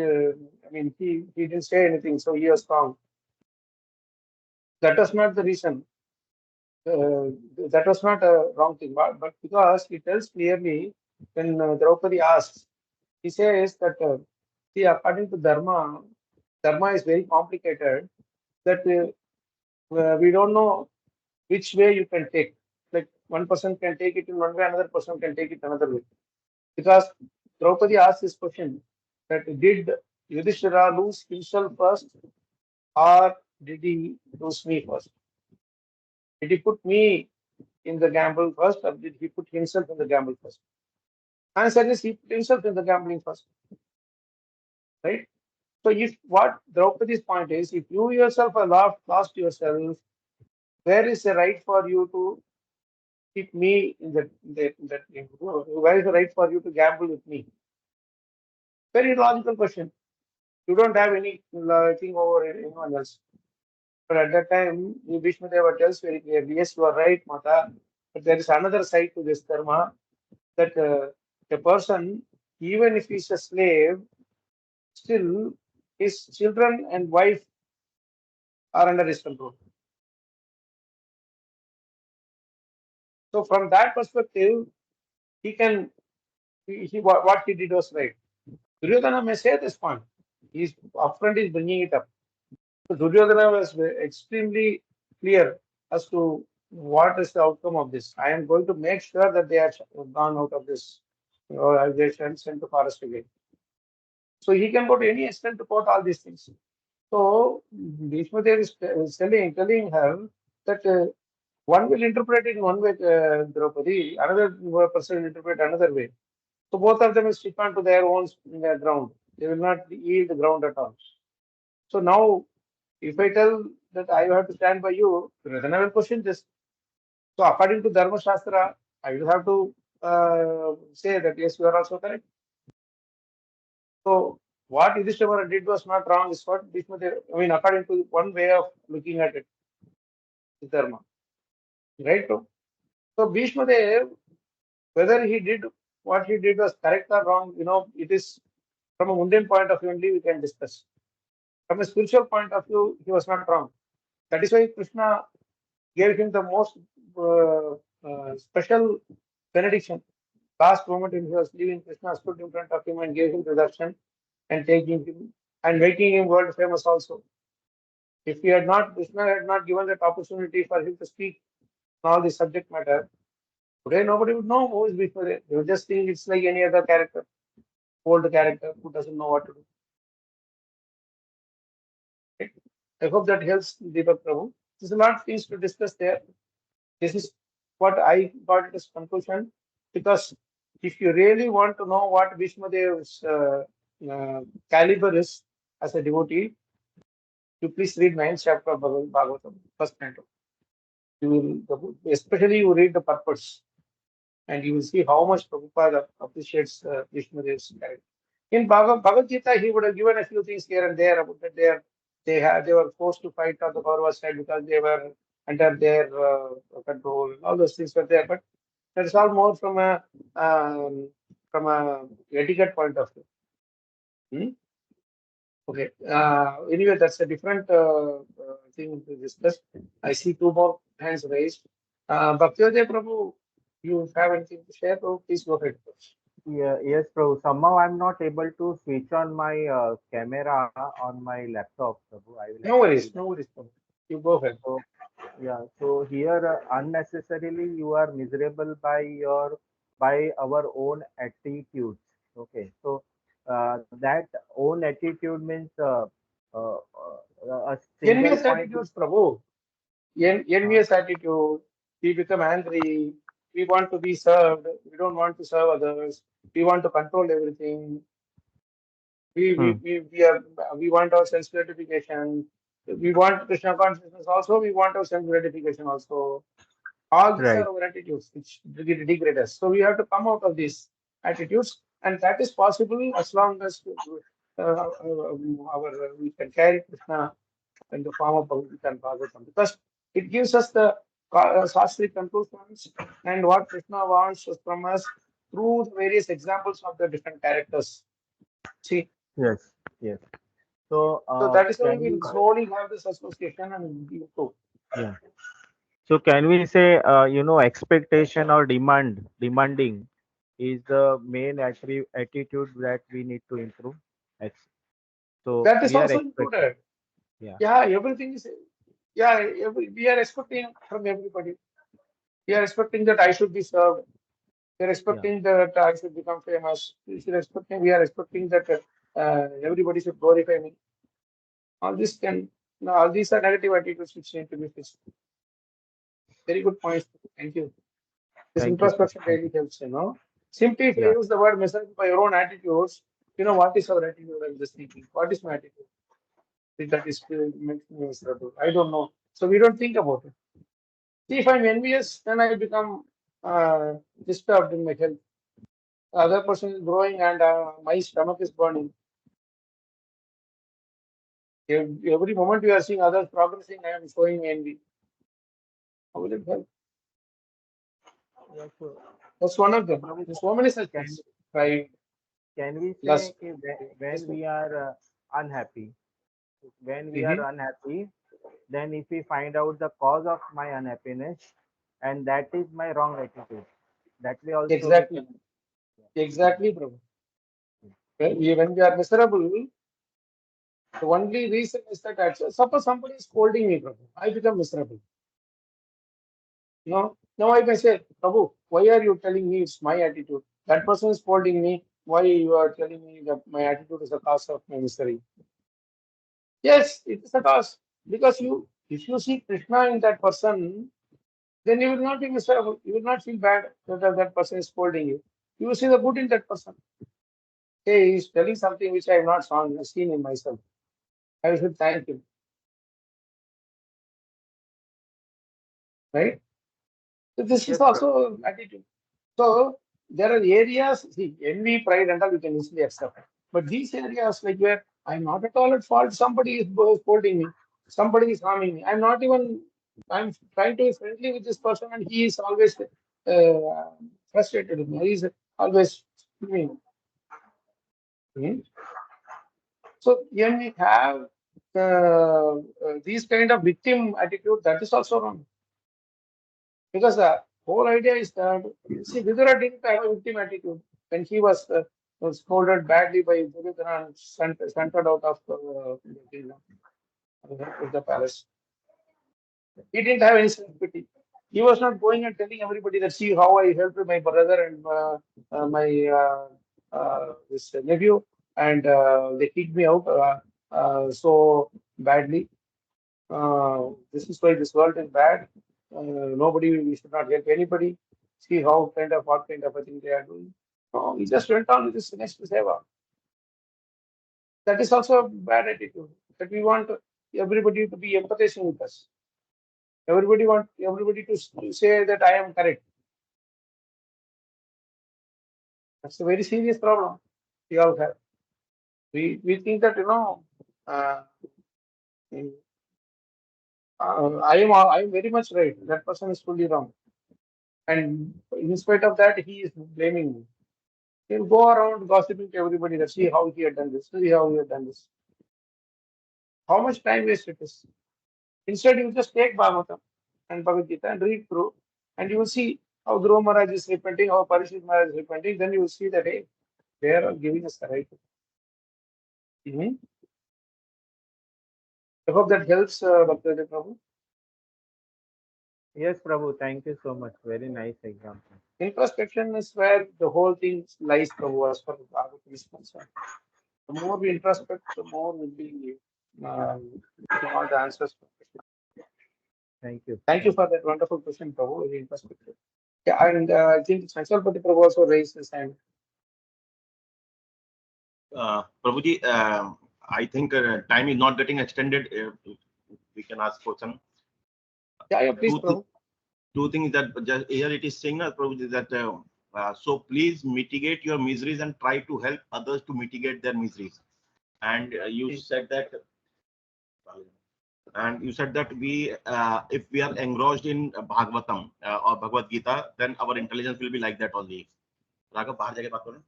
didn't say anything, so he was strong. That was not the reason. That was not a wrong thing, but because he tells clearly when Draupadi asks, he says that, see, according to Dharma is very complicated, that we don't know which way you can take. Like one person can take it in one way, another person can take it another way. Because Draupadi asked this question that did Yudhishthira lose himself first or did he lose me first? Did he put me in the gamble first or did he put himself in the gamble first? Answer is he put himself in the gambling first. Right? So if what Draupadi's point is, if you yourself are lost yourself, where is the right for you to keep me in that where is the right for you to gamble with me? Very logical question. You don't have any thing over anyone else. But at that time, Bhishma Deva tells very clearly, yes, you are right, Mata. But there is another side to this dharma that a person, even if he's a slave, still his children and wife are under his control. So from that perspective, he can what he did was right. Duryodhana may say this point. He's upfront is bringing it up. So Duryodhana was extremely clear as to what is the outcome of this. I am going to make sure that they are gone out of this, or they are sent to forest again. So he can go to any extent to quote all these things. So Bhishma Dev is telling her that one will interpret it in one way, Draupadi, another person will interpret another way. So both of them will stick on to their own ground. They will not yield the ground at all. So now, if I tell that I have to stand by you, then I will question this. So according to Dharma Shastra, I will have to say that yes, you are also correct. So what Yudhishthira did was not wrong. Is what Bhishma Dev, according to one way of looking at it, is Dharma, right? So Bhishma Dev, whether he did what he did was correct or wrong, it is from a mundane point of view only we can discuss. From a spiritual point of view, he was not wrong. That is why Krishna gave him the most special benediction. Last moment when he was leaving, Krishna stood in front of him and gave him the darshan and taking him and making him world famous also. If Krishna had not given that opportunity for him to speak on all the subject matter, today nobody would know who is Bhishma. They would just think it's like any other character, old character who doesn't know what to do. Right? I hope that helps Deepak Prabhu. There's a lot of things to discuss there. This is what I got as conclusion, because if you really want to know what Bhishma Dev's caliber is as a devotee, you please read 9th chapter of Bhagavatam, first canto. Especially you read the purpose, and you will see how much Prabhupada appreciates Bhishma Dev's character. In Bhagavad Gita, he would have given a few things here and there about that they were forced to fight on the Kaurava side because they were under their control. All those things were there, but that's all more from a etiquette point of view. Okay. Anyway, that's a different thing to discuss. I see two more hands raised. Bhaktivedanta Prabhu, you have anything to share? Please go ahead. Yeah, yes, Prabhu. Somehow I'm not able to switch on my camera on my laptop, Prabhu. No worries, Prabhu. You go ahead. So, yeah. So here unnecessarily you are miserable by our own attitudes. Okay. So that own attitude means a single Envious point. attitudes, Prabhu. Envious attitude. We become angry. We want to be served. We don't want to serve others. We want to control everything. We want our self gratification. We want Krishna consciousness also. We want our self gratification also. All these are our attitudes which degrade us. So we have to come out of these attitudes, and that is possible as long as we can carry Krishna in the form of Bhagavad Gita and Bhagavatam, because it gives us the Shastric conclusions and what Krishna wants from us through the various examples of the different characters. See? Yes. So that is why we slowly have this association and improve. Yeah. So can we say, expectation or demanding is the main attitude that we need to improve? So That is we are also included. Yeah, everything is. Yeah, we are expecting from everybody. We are expecting that I should be served. We are expecting that I should become famous. We are expecting that everybody should glorify me. All these are negative attitudes which need to be fixed. Very good points. Thank you. This introspection really helps, Simply if you use the word miserable by your own attitudes, what is our attitude? I'm just thinking, what is my attitude? That is makes me miserable. I don't know. So we don't think about it. See, if I'm envious, then I become disturbed in my health. The other person is growing and my stomach is burning. Every moment we are seeing others progressing, I am showing envy. How will it help? That's one of them. There's so many such things. Right. Can we say Lust. when we are unhappy, then if we find out the cause of my unhappiness, and that is my wrong attitude, that way also Exactly, bro. When we are miserable, the only reason is that suppose somebody is scolding me, Prabhu, I become miserable. Now I can say, Prabhu, why are you telling me it's my attitude? That person is scolding me. Why you are telling me that my attitude is the cause of my misery? Yes, it is the cause. Because if you see Krishna in that person, then you will not be miserable. You will not feel bad that person is scolding you. You will see the good in that person. Hey, he is telling something which I have not seen in myself. I should thank him. Right? So this is also attitude. So there are areas, see, envy, pride, and all we can easily accept. But these areas like where I'm not at all at fault, somebody is scolding me, somebody is harming me. I'm trying to be friendly with this person and he is always frustrated with me. He is always screaming. So when we have these kind of victim attitude, that is also wrong. Because the whole idea is that, see, Vidura didn't have a victim attitude when he was scolded badly by Duryodhana and sent out of the palace. He didn't have any self-pity. He was not going and telling everybody that, see how I helped my brother and my this nephew, and they kicked me out so badly. This is why this world is bad. We should not help anybody. See what kind of a thing they are doing. No, he just went on with this next seva. That is also a bad attitude. That we want everybody to be empathizing with us. Everybody to say that I am correct. That's a very serious problem we all have. We think that I am very much right. That person is fully wrong. And in spite of that, he is blaming me. He'll go around gossiping to everybody that see how he had done this, see how he had done this. How much time waste it is. Instead, you just take Bhagavatam and Bhagavad Gita and read through, and you will see how Dhruva Maharaj is repenting, how Parishit Maharaj is repenting. Then you will see that, hey, they are giving us the right. I hope that helps, Dr. Prabhu. Yes, Prabhu. Thank you so much. Very nice example. Introspection is where the whole thing lies, Prabhu, as far as Bhagavatam is concerned. The more we introspect, the more we'll be getting all the answers. Thank you. Thank you for that wonderful question, Prabhu. Very introspective. Yeah, and I think Sankalpati Prabhu also raised his hand. Prabhuji, I think time is not getting extended. We can ask question. Yeah, please, Prabhu. Two things that just here it is saying, Prabhuji, that so please mitigate your miseries and try to help others to mitigate their miseries. And you said that. And you said that if we are engrossed in Bhagavatam or Bhagavad Gita, then our intelligence will be like that only. Raghav, bahar jagah baat karo.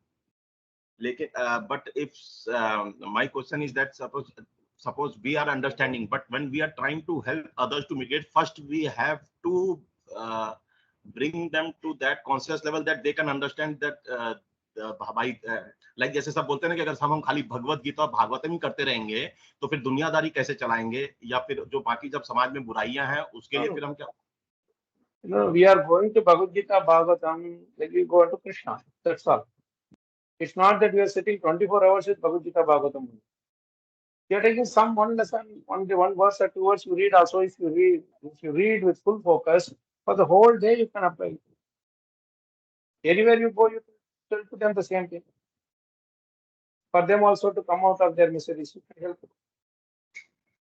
But if my question is that suppose we are understanding, but when we are trying to help others to mitigate, first we have to bring them to that conscious level that they can understand that like जैसे सब बोलते हैं ना कि अगर हम खाली भगवत गीता और भागवतम ही करते रहेंगे तो फिर दुनियादारी कैसे चलाएंगे, या फिर जो बाकी जब समाज में बुराइयां हैं उसके लिए फिर हम क्या We are going to Bhagavad Gita, Bhagavatam, like we go into Krishna. That's all. It's not that we are sitting 24 hours with Bhagavad Gita, Bhagavatam. You are taking some one lesson, one verse or two words you read. Also, if you read with full focus for the whole day, you can apply. Anywhere you go, you tell to them the same thing. For them also to come out of their miseries, you can help.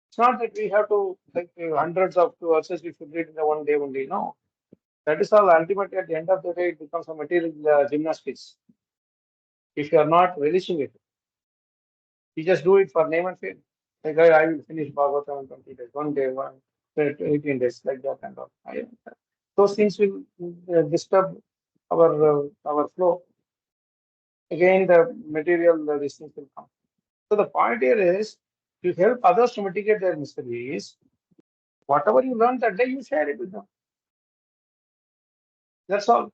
It's not that we have to like hundreds of verses we should read in the one day only. No, that is all. Ultimately, at the end of the day, it becomes a material gymnastics. If you are not relishing it, you just do it for name and fame. Like I will finish Bhagavatam in 20 days, one day, 18 days, like that and all. Those things will disturb our flow. Again, the material these things will come. So the point here is to help others to mitigate their miseries. Whatever you learn that day, you share it with them. That's all.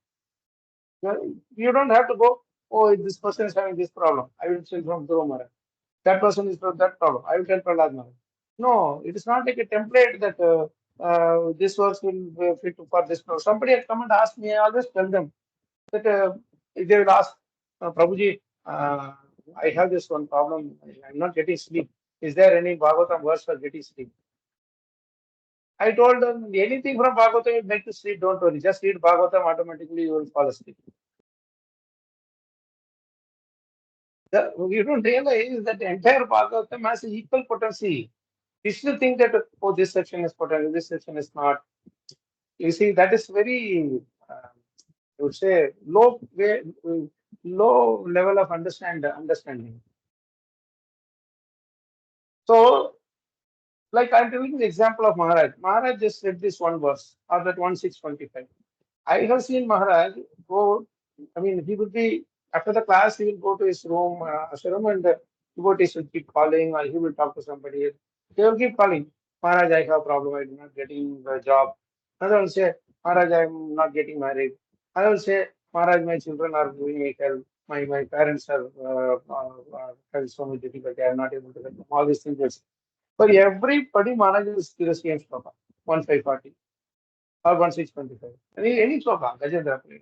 You don't have to go, oh, this person is having this problem. I will tell from Dhruva Maharaj. That person is from that problem. I will tell Prahlad Maharaj. No, it is not like a template that this verse will fit for this problem. Somebody has come and asked me, I always tell them that if they will ask, Prabhuji, I have this one problem. I'm not getting sleep. Is there any Bhagavatam verse for getting sleep? I told them anything from Bhagavatam will make you sleep. Don't worry. Just read Bhagavatam, automatically you will fall asleep. You don't realize that the entire Bhagavatam has equal potency. You still think that, oh, this section is potent, this section is not. You see, that is very, I would say, low level of understanding. So, like I'm giving the example of Maharaj. Maharaj just read this one verse, or that 1625. I have seen Maharaj go, I mean, he will be, after the class, he will go to his room, ashram, and devotees will keep calling, or he will talk to somebody. They will keep calling. Maharaj, I have a problem, I'm not getting a job. Another will say, Maharaj, I'm not getting married. I will say, Maharaj, my children are doing me hell. My parents are having so much difficulty, I'm not able to get them. All these things. For everybody, Maharaj is the same sloka, 1540 or 1625. Any sloka, Gajendra plays.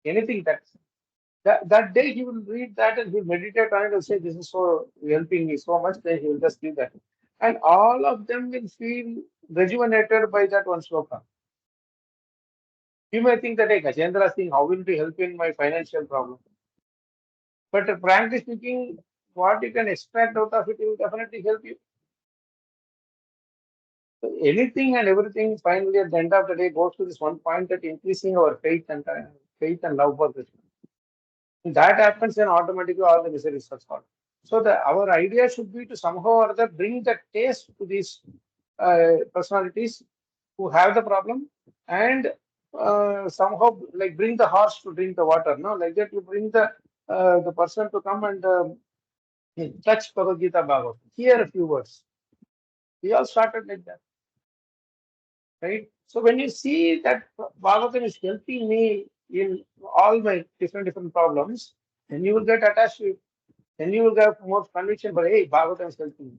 Anything that day he will read that and he will meditate on it and say, this is so helping me so much, then he will just give that. And all of them will feel rejuvenated by that one sloka. You may think that, hey, Gajendra thing, how will it help in my financial problem? But frankly speaking, what you can extract out of it will definitely help you. So anything and everything finally at the end of the day goes to this one point, that increasing our faith and love for Krishna. That happens, then automatically all the miseries are solved. So our idea should be to somehow or other bring the taste to these personalities who have the problem, and somehow like bring the horse to drink the water. No, like that you bring the person to come and touch Bhagavad Gita Bhagavad, hear a few words. We all started like that. Right? So when you see that Bhagavatam is helping me in all my different problems, then you will get attached to it. Then you will get more conviction, but hey, Bhagavatam is helping me.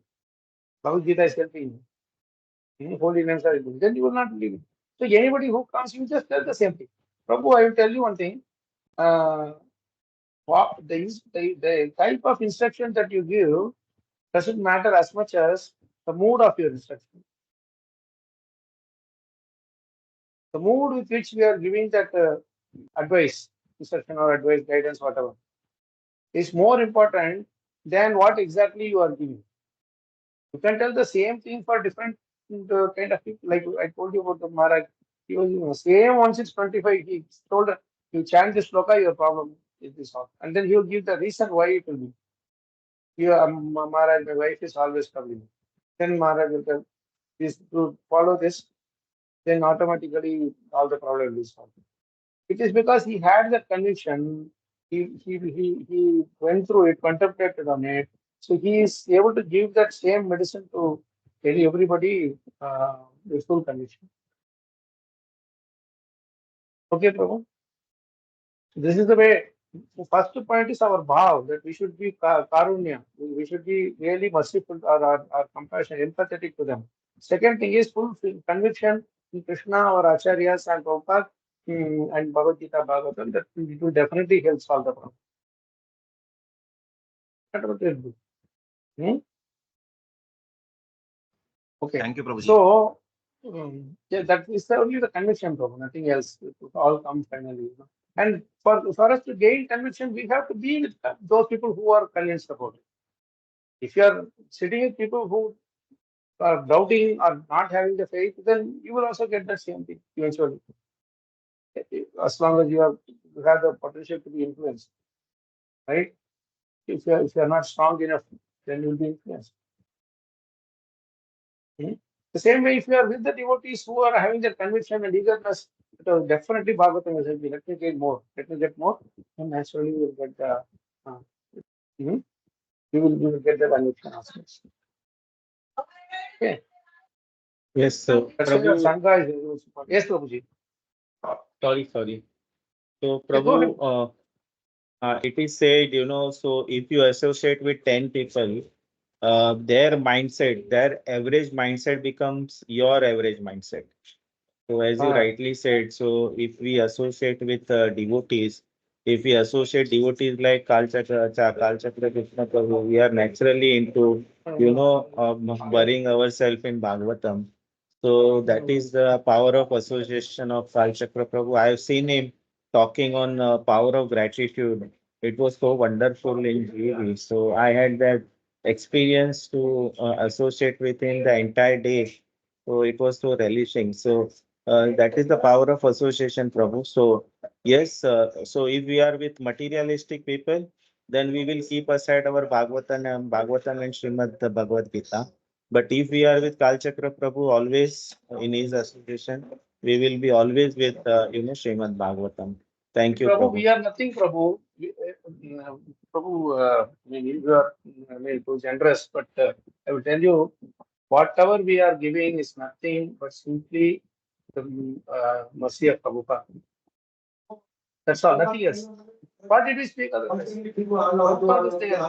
Bhagavad Gita is helping me. Holy names are helping me. Then you will not believe it. So anybody who comes, you just tell the same thing. Prabhu, I will tell you one thing. The type of instruction that you give doesn't matter as much as the mood of your instruction. The mood with which we are giving that advice, instruction or advice, guidance, whatever, is more important than what exactly you are giving. You can tell the same thing for different kind of people. Like I told you about the Maharaj, he was same 1625. He told her, you chant this sloka, your problem is this all. And then he will give the reason why it will be. Maharaj, my wife is always troubling. Then Maharaj will tell, this to follow this, then automatically all the problem will be solved. It is because he had that conviction. He went through it, contemplated on it. So he is able to give that same medicine to everybody with full conviction. Okay, Prabhu. This is the way. The first point is our bhav, that we should be karunya. We should be really merciful or compassionate, empathetic to them. Second thing is full conviction Krishna or Acharyas and Prabhupada and Bhagavad Gita Bhagavatam, that it will definitely help solve the problem. That what it do. Okay. Thank you, Prabhuji. So, yeah, that is only the conviction problem, nothing else. It will all come finally. And for us to gain conviction, we have to be with those people who are convinced about it. If you are sitting with people who are doubting or not having the faith, then you will also get the same thing eventually. As long as you have the potential to be influenced, right? If you are not strong enough, then you will be influenced. The same way, if you are with the devotees who are having their conviction and eagerness, definitely Bhagavatam is helping. Let me get more. Let me get more, and naturally you will get the you will get the conviction also. Okay. Yes, so That's why your Prabhu, Sangha is very much important. Yes, Prabhuji. sorry. So Yeah, go ahead. Prabhu, it is said, so if you associate with 10 people, their mindset, their average mindset becomes your average mindset. So as you rightly said, so if we associate with devotees, if we associate devotees like Kalacakra Kṛṣṇa Prabhu, we are naturally into, burying ourselves in Bhagavatam. So that is the power of association of Kalacakra Prabhu. I have seen him talking on power of gratitude. It was so wonderful in GV. So I had that experience to associate with him the entire day. So it was so relishing. So that is the power of association, Prabhu. So yes, so if we are with materialistic people, then we will keep aside our Bhagavatam and Srimad Bhagavad Gita. But if we are with Kalachakra Prabhu, always in his association, we will be always with Srimad Bhagavatam. Thank you, Prabhu, Prabhu. we are nothing, Prabhu. Prabhu, you are too generous, but I will tell you, whatever we are giving is nothing but simply the mercy of Prabhupada. That's all, nothing else. What did we speak otherwise? Prabhupada is there.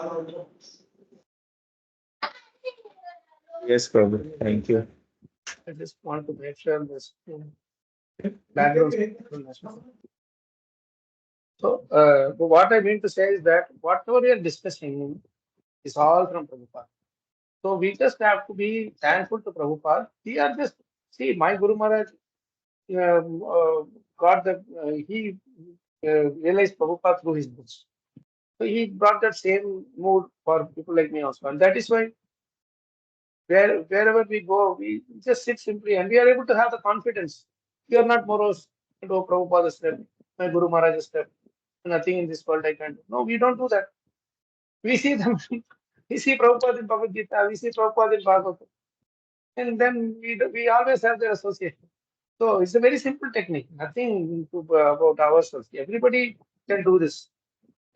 Yes, Prabhu. Thank you. I just want to make sure this background. So, what I mean to say is that whatever we are discussing is all from Prabhupada. So, we just have to be thankful to Prabhupada. We are just, see, my Guru Maharaj got the, he realized Prabhupada through his books. So, he brought that same mood for people like me also. And that is why wherever we go, we just sit simply and we are able to have the confidence. We are not morose. Oh, Prabhupada step, my Guru Maharaj step. Nothing in this world I can do. No, we don't do that. We see them. We see Prabhupada in Bhagavad Gita. We see Prabhupada in Bhagavatam. And then we always have their association. So it's a very simple technique. Nothing about ourselves. Everybody can do this.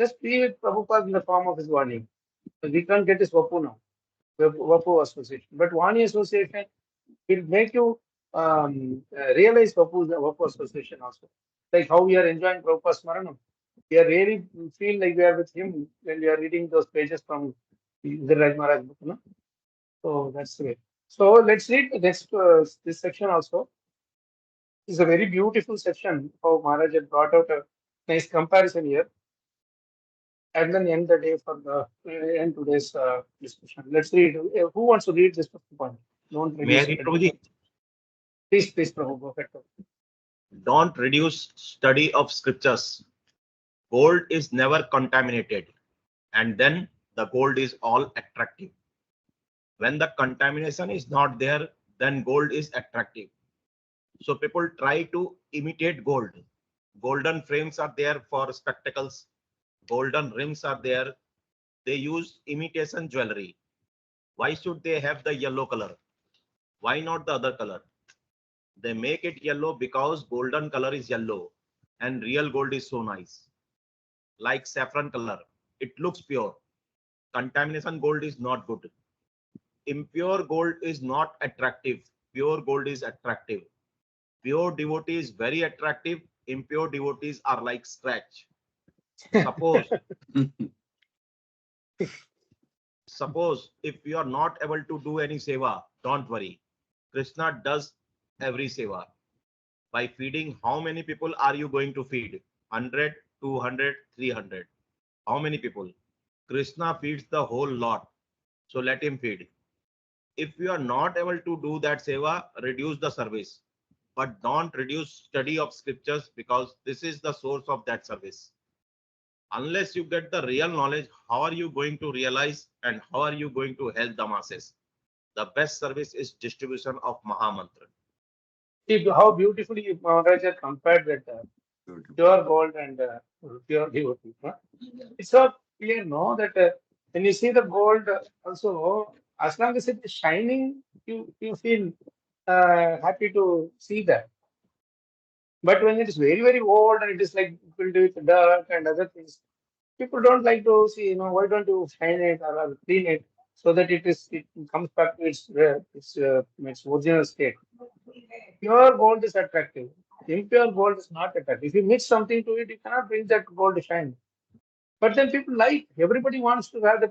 Just be with Prabhupada in the form of his warning. We can't get this Vapu now. Vapu association. But Vani association will make you realize Vapu association also. Like how we are enjoying Prabhupada's Smaranam. We are really feel like we are with him when we are reading those pages from the Raj Maharaj book. No? So that's the way. So let's read the next this section also. It's a very beautiful section. How Maharaj had brought out a nice comparison here. And then end the day for the end today's discussion. Let's read. Who wants to read this point? Don't May I reduce read, it. Prabhuji? Please, Prabhu, go ahead. Don't reduce study of scriptures. Gold is never contaminated, and then the gold is all attractive. When the contamination is not there, then gold is attractive. So people try to imitate gold. Golden frames are there for spectacles. Golden rims are there. They use imitation jewelry. Why should they have the yellow color? Why not the other color? They make it yellow because golden color is yellow and real gold is so nice. Like saffron color, it looks pure. Contamination gold is not good. Impure gold is not attractive. Pure gold is attractive. Pure devotee is very attractive. Impure devotees are like scratch. Suppose if you are not able to do any seva, don't worry. Krishna does every seva. By feeding, how many people are you going to feed? 100, 200, 300. How many people? Krishna feeds the whole lot. So let him feed. If you are not able to do that seva, reduce the service. But don't reduce study of scriptures, because this is the source of that service. Unless you get the real knowledge, how are you going to realize and how are you going to help the masses? The best service is distribution of Mahamantra. See how beautifully Maharaj compared that pure gold and pure devotee. Huh? It's so clear, no, that when you see the gold, also, as long as it is shining, you feel happy to see that. But when it is very, very old and it is like filled with dirt and other things, people don't like to see, why don't you shine it or clean it so that it comes back to its original state. Pure gold is attractive. Impure gold is not attractive. If you mix something to it, you cannot bring that gold to shine. But then people everybody wants to have the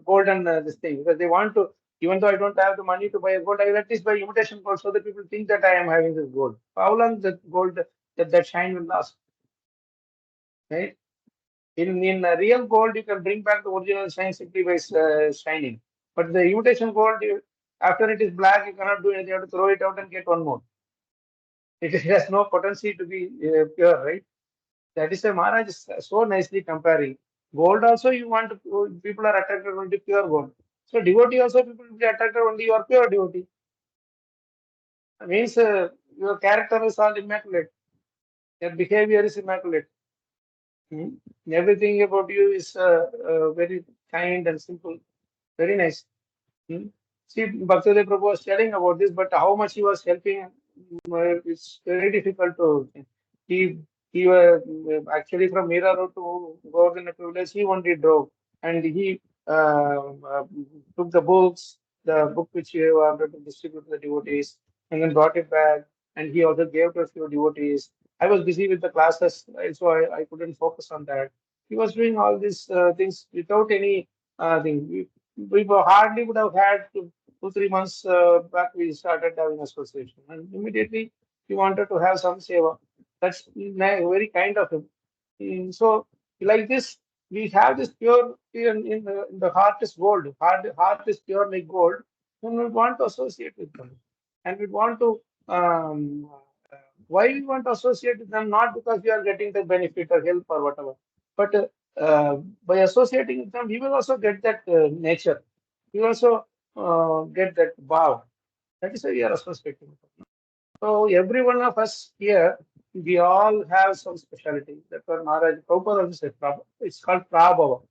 gold and this thing, because they want to, even though I don't have the money to buy a gold, I will at least buy imitation gold so that people think that I am having this gold. How long that gold, that shine will last? Right? In real gold, you can bring back the original shine simply by shining. But the imitation gold, after it is black, you cannot do anything. You have to throw it out and get one more. It has no potency to be pure, right? That is why Maharaj is so nicely comparing. Gold also you want to, people are attracted only to pure gold. So devotee also people will be attracted only your pure devotee. That means your character is all immaculate. Your behavior is immaculate. Everything about you is very kind and simple. Very nice. See, Bhaktivedanta Prabhu was telling about this, but how much he was helping, it's very difficult to. He was actually from Mira Road to Govardhan village. He only drove, and he took the books, the book which he wanted to distribute to the devotees, and then brought it back. And he also gave to a few devotees. I was busy with the classes, so I couldn't focus on that. He was doing all these things without any thing. We hardly would have had 2-3 months back. We started having association, and immediately he wanted to have some seva. That's very kind of him. So like this, we have this pure in the heart is gold. Heart is pure like gold. And we want to associate with them, and we want to. Why we want to associate with them? Not because we are getting the benefit or help or whatever, but by associating with them, we will also get that nature. We also get that bhav. That is why we are associating with them. So every one of us here, we all have some specialty. That's what Maharaj Prabhupada also said. It's called Prabhava.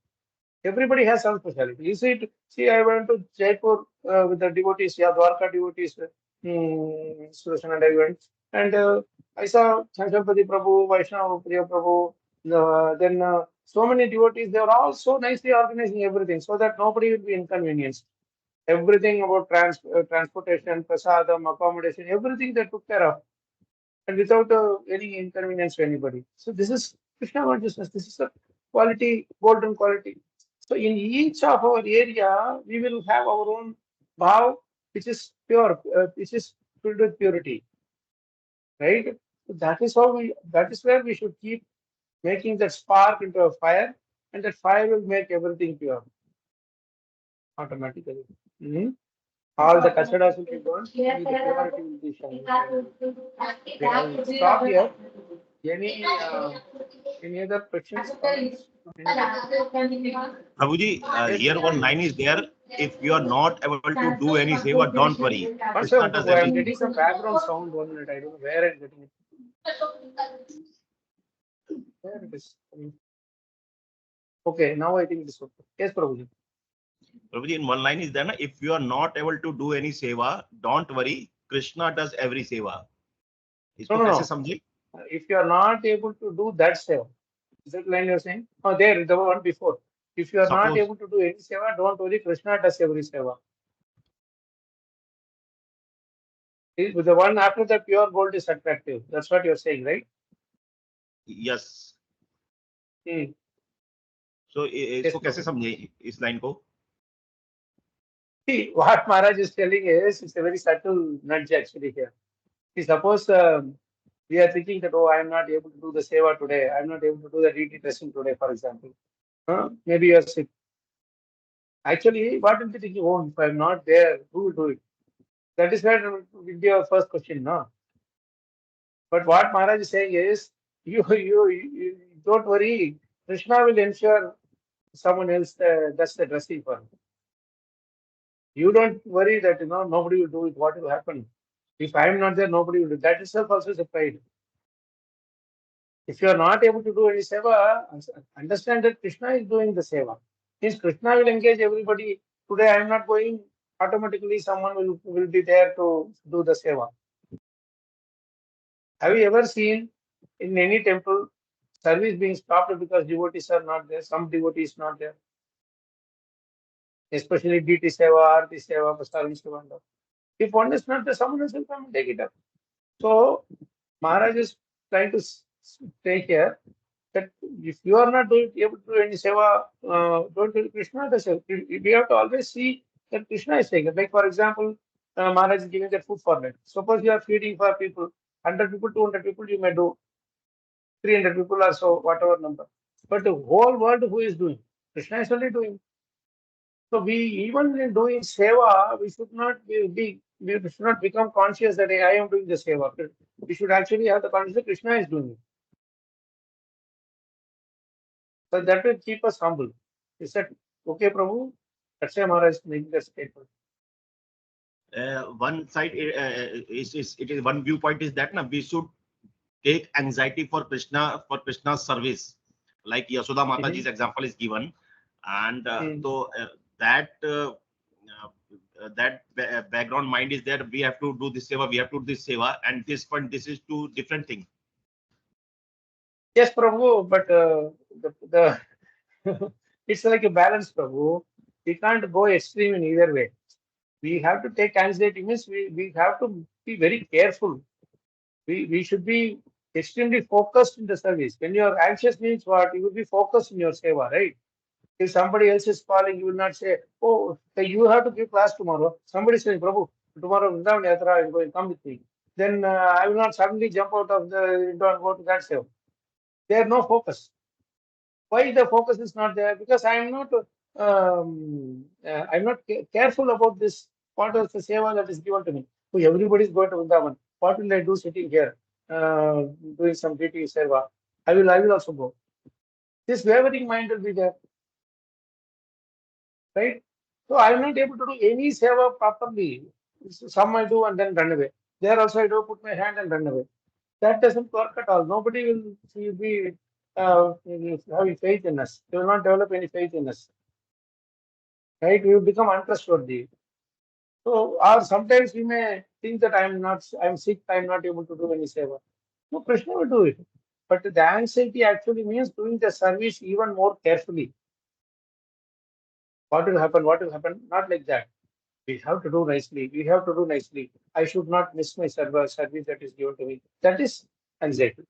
Everybody has some specialty. You see, I went to Jaipur with the devotees, Dwarka devotees, Sudarshan, and I went. And I saw Chandrapati Prabhu, Vaishnava Priya Prabhu, then so many devotees. They were all so nicely organizing everything so that nobody will be inconvenienced. Everything about transportation, prasadam, accommodation, everything they took care of, and without any inconvenience to anybody. So this is Krishna consciousness. This is a quality, golden quality. So in each of our area, we will have our own bhav, which is pure, which is filled with purity, right? So that is how that is where we should keep making that spark into a fire, and that fire will make everything pure automatically. All the kachadas will be gone, only the purity will be shining. Okay, I will stop here. Any other questions? Prabhuji, here one line is there. If you are not able to do any seva, don't worry. Krishna does everything. I'm getting some background sound. 1 minute. I don't know where I'm getting it. Where it is. Okay, now I think it is okay. Yes, Prabhuji. Prabhuji, in one line is there, if you are not able to do any seva, don't worry. Krishna does every seva. No. If you are not able to do that seva, is that line you're saying? Oh, there, the one before. If you are not able to do any seva, don't worry. Krishna does every seva. With the one after that, pure gold is attractive. That's what you're saying, right? Yes. So, कैसे समझे इस line को? See, what Maharaj is telling is, it's a very subtle nudge actually here. Suppose we are thinking that, oh, I am not able to do the seva today. I am not able to do the DT testing today, for example. Maybe you are sick. Actually, what will be thinking? Oh, if I am not there, who will do it? That is where will be your first question, no? But what Maharaj is saying is, you don't worry. Krishna will ensure someone else does the dressing for him. You don't worry that nobody will do it. What will happen? If I am not there, nobody will do it. That itself also is a pride. If you are not able to do any seva, understand that Krishna is doing the seva. Means Krishna will engage everybody. Today I am not going, automatically someone will be there to do the seva. Have you ever seen in any temple service being stopped because devotees are not there? Some devotees not there. Especially DT seva, Arti seva, Pastaram seva. If one is not there, someone else will come and take it up. So Maharaj is trying to take care that if you are not able to do any seva, don't tell Krishna the seva. We have to always see that Krishna is taking it. Like for example, Maharaj is giving that food for that. Suppose you are feeding for people, 100 people, 200 people, you may do 300 people or so, whatever number. But the whole world who is doing? Krishna is only doing. So we even in doing seva, we should not we should not become conscious that I am doing the seva. We should actually have the consciousness that Krishna is doing it. So that will keep us humble. He said, okay, Prabhu, that's why Maharaj is making that statement. One side it is one viewpoint is that we should take anxiety for Krishna's service, like Yasoda Mataji's example is given, and so that background mind is there. We have to do this seva, we have to do this seva, and this is two different things. Yes, Prabhu, but the it's like a balance, Prabhu. We can't go extreme in either way. We have to take anxiety, means we have to be very careful. We should be extremely focused in the service. When you are anxious means what? You will be focused in your seva, right? If somebody else is calling, you will not say, oh, you have to give class tomorrow. Somebody says, Prabhu, tomorrow Vrindavan Yatra is going, come with me. Then I will not suddenly jump out of the window and go to that seva. There no focus. Why the focus is not there? Because I'm not careful about this part of the seva that is given to me. So everybody is going to Vrindavan. What will I do sitting here doing some DT seva? I will also go. This wavering mind will be there. Right? So I am not able to do any seva properly. Some I do and then run away. There also I do put my hand and run away. That doesn't work at all. Nobody will be having faith in us. They will not develop any faith in us. Right? We will become untrustworthy. So, or sometimes we may think that I'm sick, I'm not able to do any seva. No, Krishna will do it. But the anxiety actually means doing the service even more carefully. What will happen? What will happen? Not like that. We have to do nicely. We have to do nicely. I should not miss my service that is given to me. That is anxiety.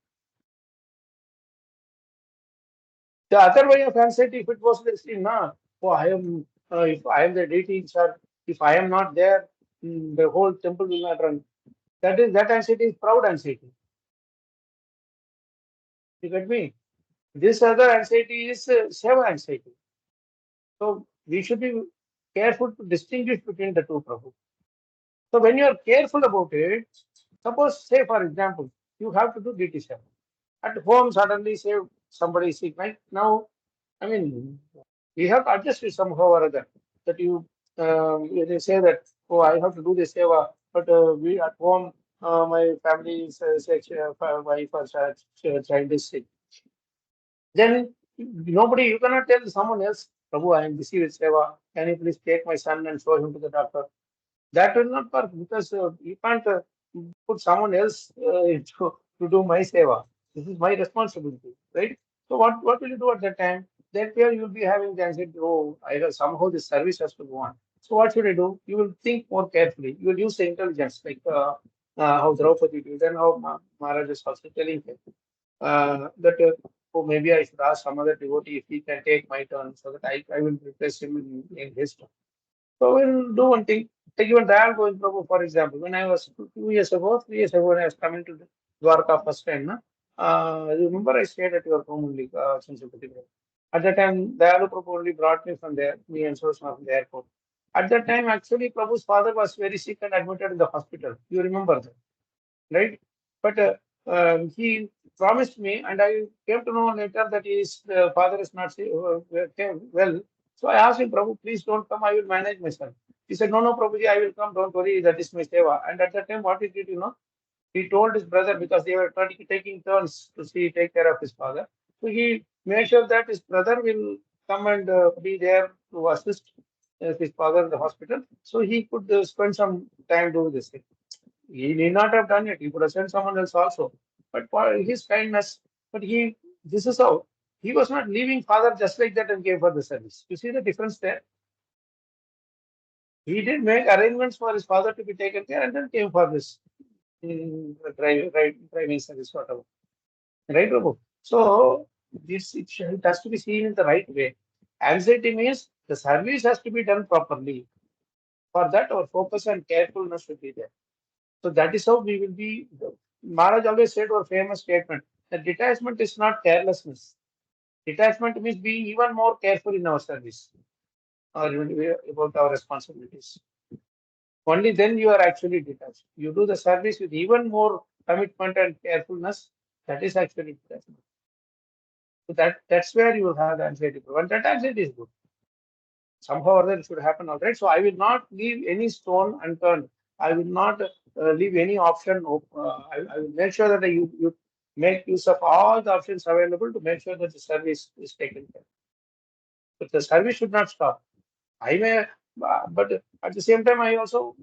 The other way of anxiety, if it was this, oh, I am, if I am the deity in charge, if I am not there, the whole temple will not run. That anxiety is proud anxiety. You get me? This other anxiety is seva anxiety. So we should be careful to distinguish between the two, Prabhu. So when you are careful about it, suppose, say for example, you have to do DT seva. At home, suddenly say somebody is sick. Right now, I mean, we have to adjust it somehow or other. That they say that, oh, I have to do this seva, but we at home, my family is sick, wife or child is sick. Then nobody, you cannot tell someone else, Prabhu, I am busy with seva. Can you please take my son and show him to the doctor? That will not work because you can't put someone else to do my seva. This is my responsibility, right? So what will you do at that time? That way you will be having the anxiety, oh, I have somehow this service has to go on. So what should I do? You will think more carefully. You will use the intelligence, like how Draupadi did and how Maharaj is also telling him that oh, maybe I should ask some other devotee if he can take my turn so that I will replace him in his turn. So we'll do one thing. Take even Dayal Govind Prabhu, for example. When I was 2 years ago, 3 years ago, when I was coming to Dwarka first time, you remember I stayed at your home only, Chandrapati Prabhu. At that time, Dayalu Prabhu only brought me from there, me and Sushma from the airport. At that time, actually, Prabhu's father was very sick and admitted in the hospital. You remember that, right? But he promised me, and I came to know later that his father is not well. So I asked him, Prabhu, please don't come. I will manage myself. He said, no, no, Prabhuji, I will come. Don't worry. That is my seva. And at that time, what he did, he told his brother because they were taking turns to take care of his father. So he made sure that his brother will come and be there to assist his father in the hospital. So he could spend some time doing this thing. He need not have done it. He could have sent someone else also. But for his kindness, this is how he was not leaving father just like that and came for the service. You see the difference there? He did make arrangements for his father to be taken care and then came for this driving service, whatever. Right, Prabhu? So it has to be seen in the right way. Anxiety means the service has to be done properly. For that, our focus and carefulness should be there. So that is how we will be. Maharaj always said our famous statement that detachment is not carelessness. Detachment means being even more careful in our service or about our responsibilities. Only then you are actually detached. You do the service with even more commitment and carefulness. That is actually detachment. So that's where you will have the anxiety. And that anxiety is good. Somehow or other it should happen, all right. So I will not leave any stone unturned. I will not leave any option. I will make sure that you make use of all the options available to make sure that the service is taken care. But the service should not stop. I may, but at the same time, I also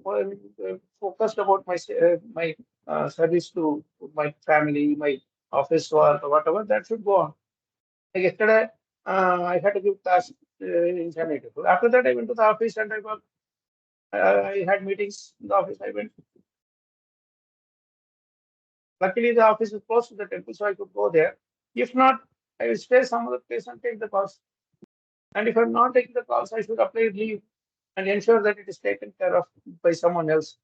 focused about my service to my family, my office work, or whatever. That should go on. Like yesterday, I had to give class in Chennai. After that, I went to the office and I worked. I had meetings in the office. I went. Luckily, the office is close to the temple, so I could go there. If not, I will stay some other place and take the calls. And if I'm not taking the calls, I should apply leave and ensure that it is taken care of by someone else.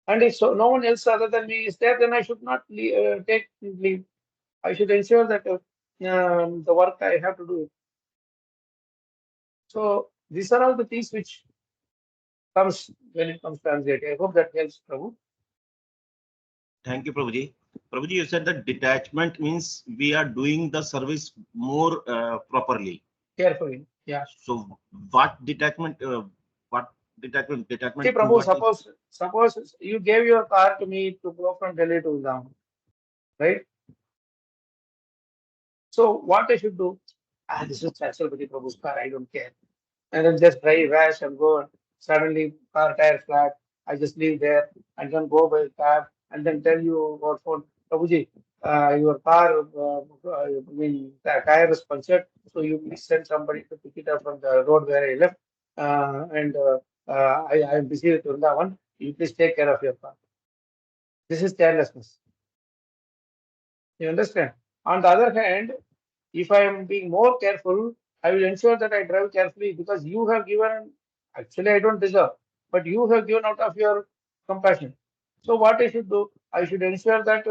And if so, no one else other than me is there, then I should not take leave. I should ensure that the work I have to do. So these are all the things which comes when it comes to anxiety. I hope that helps, Prabhu. Thank you, Prabhuji. Prabhuji, you said that detachment means we are doing the service more properly. Carefully, yeah. So what detachment? What detachment? See, Prabhu, suppose you gave your car to me to go from Delhi to Udam, right? So what I should do? This is Chhatrapati Prabhu's car. I don't care. And then just drive rash and go. And suddenly, car tire flat. I just leave there and then go by cab and then tell you over phone, Prabhuji, your car, the tire is punctured. So you please send somebody to pick it up from the road where I left. I am busy with Vrindavan. You please take care of your car. This is carelessness. You understand? On the other hand, if I am being more careful, I will ensure that I drive carefully because you have given, actually, I don't deserve, but you have given out of your compassion. So, what I should do, I should ensure that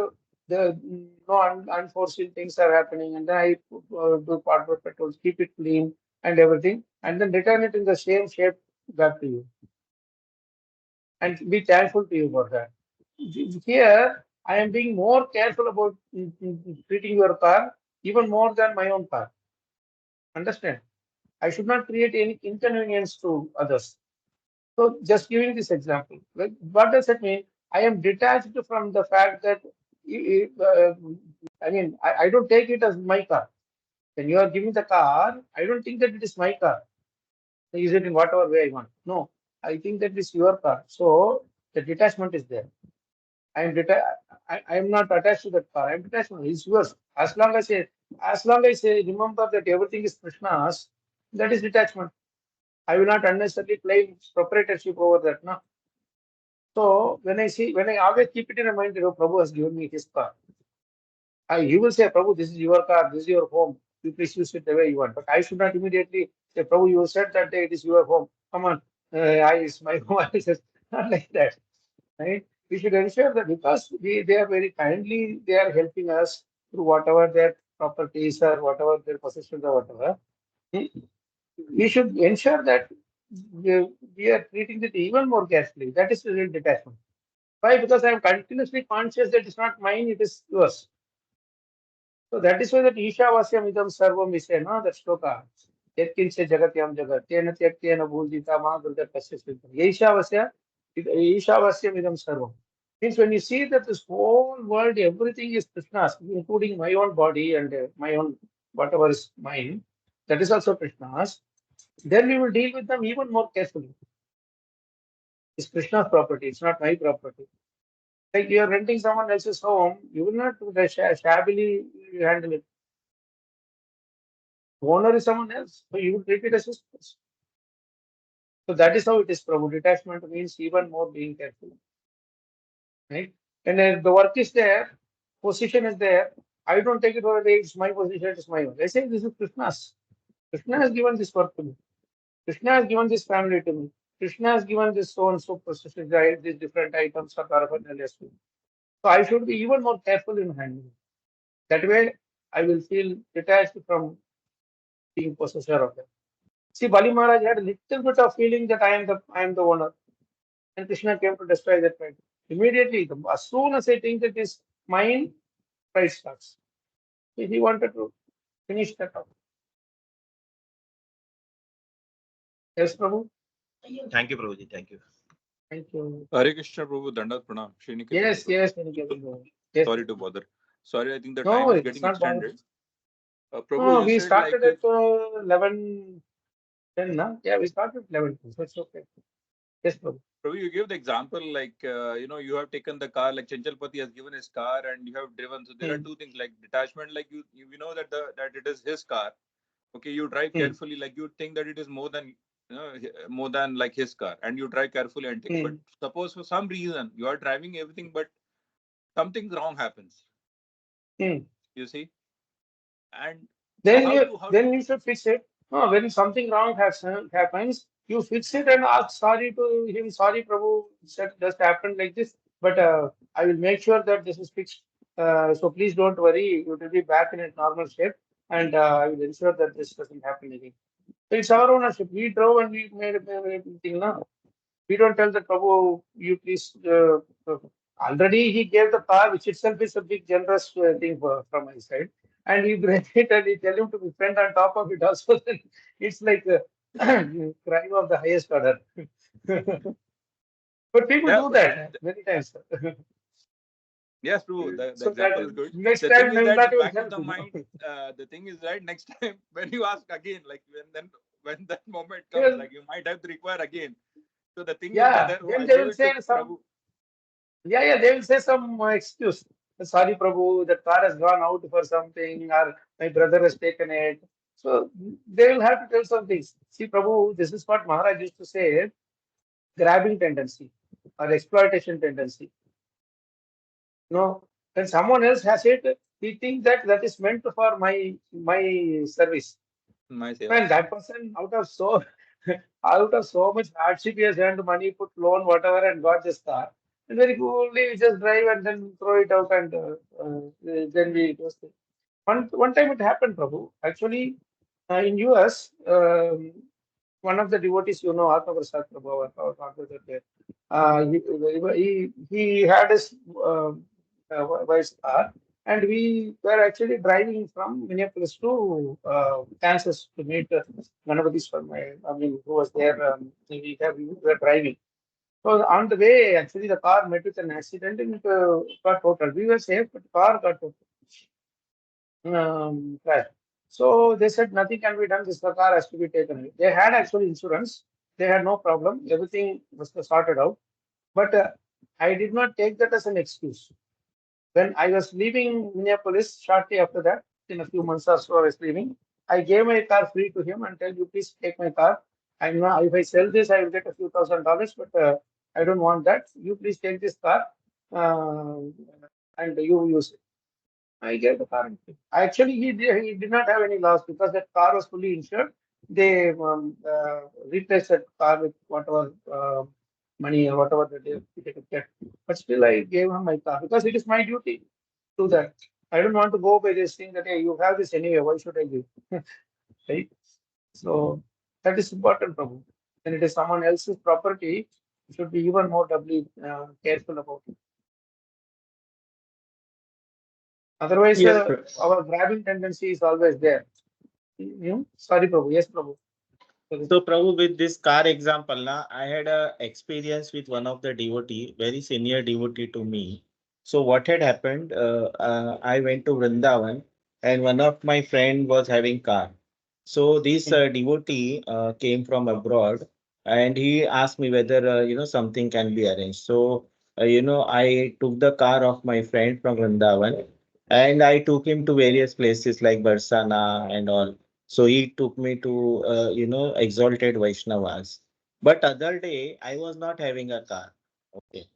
the no unforeseen things are happening, and then I do part of petrol, keep it clean and everything, and then return it in the same shape back to you. And be thankful to you for that. Here, I am being more careful about treating your car, even more than my own car. Understand? I should not create any inconvenience to others. So, just giving this example, what does it mean? I am detached from the fact that, I don't take it as my car. When you are giving the car, I don't think that it is my car. I use it in whatever way I want. No, I think that it is your car. So, the detachment is there. I am not attached to that car. I am detached from it. It's yours. As long as I remember that everything is Krishna's, that is detachment. I will not unnecessarily claim proprietorship over that. No. So when I always keep it in my mind, Prabhu has given me his car. He will say, Prabhu, this is your car, this is your home. You please use it the way you want. But I should not immediately say, Prabhu, you said that day it is your home. Come on, eyes, my voice is not like that, right? We should ensure that because they are very kindly, they are helping us through whatever their properties or whatever their possessions or whatever. We should ensure that we are treating it even more carefully. That is real detachment. Why? Because I am continuously conscious that it's not mine, it is yours. So that is why that Ishavasyam idam sarvam is say, no, that shloka. Yatkinse jagatyam jagat, tena tyaktena bhujita ma durga kasya sviltam. Ishavasyam idam sarvam. Means when you see that this whole world, everything is Krishna's, including my own body and my own whatever is mine, that is also Krishna's, then we will deal with them even more carefully. It's Krishna's property, it's not my property. Like you are renting someone else's home, you will not shabbily handle it. The owner is someone else, so you will treat it as his place. So that is how it is, Prabhu. Detachment means even more being careful. Right? And the work is there, position is there. I don't take it for a day, it's my position, it's my own. I say this is Krishna's. Krishna has given this work to me. Krishna has given this family to me. Krishna has given this so and so possessions, these different items or paraphernalia to me. So I should be even more careful in handling. That way, I will feel detached from being possessor of them. See, Bali Maharaj had a little bit of feeling that I am the owner, and Krishna came to destroy that fight. Immediately, as soon as I think that is mine, fight starts. So he wanted to finish that off. Yes, Prabhu. Thank you, Prabhuji. Thank you. Thank you. Hare Krishna Prabhu, Dandat Pranam. Sriniketan. Yes, yes, yes. Sorry to bother. Sorry, I think the No, time is it's getting not extended. Prabhu, No, you we said like started at 11:10, no? Yeah, we started at 11:10, so it's okay. Yes, Prabhu. Prabhu, you gave the example like you have taken the car, like Chanchalpati has given his car and you have driven. So there are two things like detachment, like you know that that it is his car. Okay, you drive carefully, like you think that it is more than more than like his car, and you drive carefully and take. But suppose for some reason you are driving everything, but something wrong happens. You see, and then you should fix it. No, when something wrong happens, you fix it and ask sorry to him. Sorry, Prabhu, that just happened like this. But I will make sure that this is fixed. So please don't worry. You will be back in its normal shape, and I will ensure that this doesn't happen again. So it's our ownership. We drove and we made everything now. We don't tell the Prabhu, you please. Already he gave the car, which itself is a big generous thing from my side. And we break it and we tell him to be friend on top of it also. Then it's like a crime of the highest order. But people do that many times. yes, Prabhu, the So example that is good. next The time thing is I will that not even back of help the mind, the thing is right next time when you ask again, like when that moment comes, Yes. like you might have to require again. So the thing is Yeah, whether then I they gave will it to say some. Prabhu. Yeah, they will say some excuse. Sorry, Prabhu, the car has gone out for something, or my brother has taken it. So they will have to tell some things. See, Prabhu, this is what Maharaj used to say, grabbing tendency or exploitation tendency. When someone else has it, he thinks that that is meant for my service. When that person out of so much hardship, he has earned money, put loan, whatever, and got this car. And very coolly, we just drive and then throw it out, and then we just one time it happened, Prabhu. Actually, in US, one of the devotees, Atma Prasad Prabhu, our Bhagavatar there, he had his wife's car, and we were actually driving from Minneapolis to Kansas to meet Ganapati's for who was there. We were driving. So on the way, actually, the car met with an accident and it got totaled. We were safe, but the car got crashed. So they said nothing can be done. This car has to be taken away. They had actually insurance. They had no problem. Everything was sorted out. But I did not take that as an excuse. When I was leaving Minneapolis, shortly after that, in a few months or so, I was leaving. I gave my car free to him and tell you, please take my car. I'm not, if I sell this, I will get a few $1,000, but I don't want that. You please take this car uh, and you use it. I gave the car. Actually, he did not have any loss because that car was fully insured. they replace that car with whatever money or whatever that they could get. But still, I gave him my car because it is my duty to that. I don't want to go by this thing that, hey, you have this anyway, why should I give? Right? So that is important, Prabhu. When it is someone else's property, you should be even more doubly careful about it. Otherwise, Yes, our grabbing tendency is always there. Sorry, Prabhu. Yes, Prabhu. so Prabhu, with this car example, I had a experience with one of the devotee, very senior devotee to me. So what had happened? I went to Vrindavan, and one of my friend was having car. So this devotee came from abroad, and he asked me whether something can be arranged. So I took the car of my friend from Vrindavan, and I took him to various places like Barsana and all. So he took me to, exalted Vaishnavas. But other day, I was not having a car. Okay.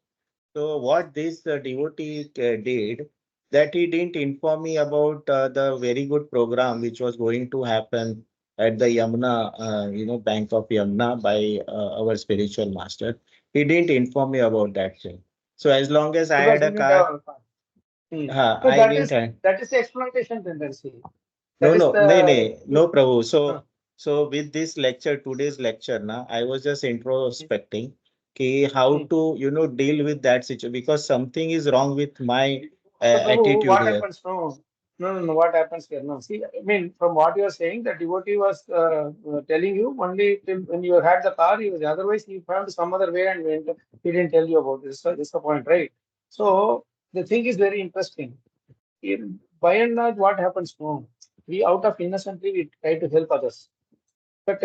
So what this devotee did, that he didn't inform me about the very good program which was going to happen at the Yamuna, bank of Yamuna by our spiritual master. He didn't inform me about that thing. So as long as I Because had you a didn't have car, a car. So I didn't have. that is the exploitation tendency. No, That is no, no, the no, Prabhu. uh, So with this lecture, today's lecture, I was just introspecting ki how to, deal with that situation because something is wrong with my So, Prabhu, attitude what here. happens? No. What happens here? No, see, I mean, from what you are saying, the devotee was telling you only till when you had the car. He was otherwise he found some other way and went. He didn't tell you about this. So, this is the point, right? So the thing is very interesting. By and large, what happens? No, we out of innocently we try to help others, but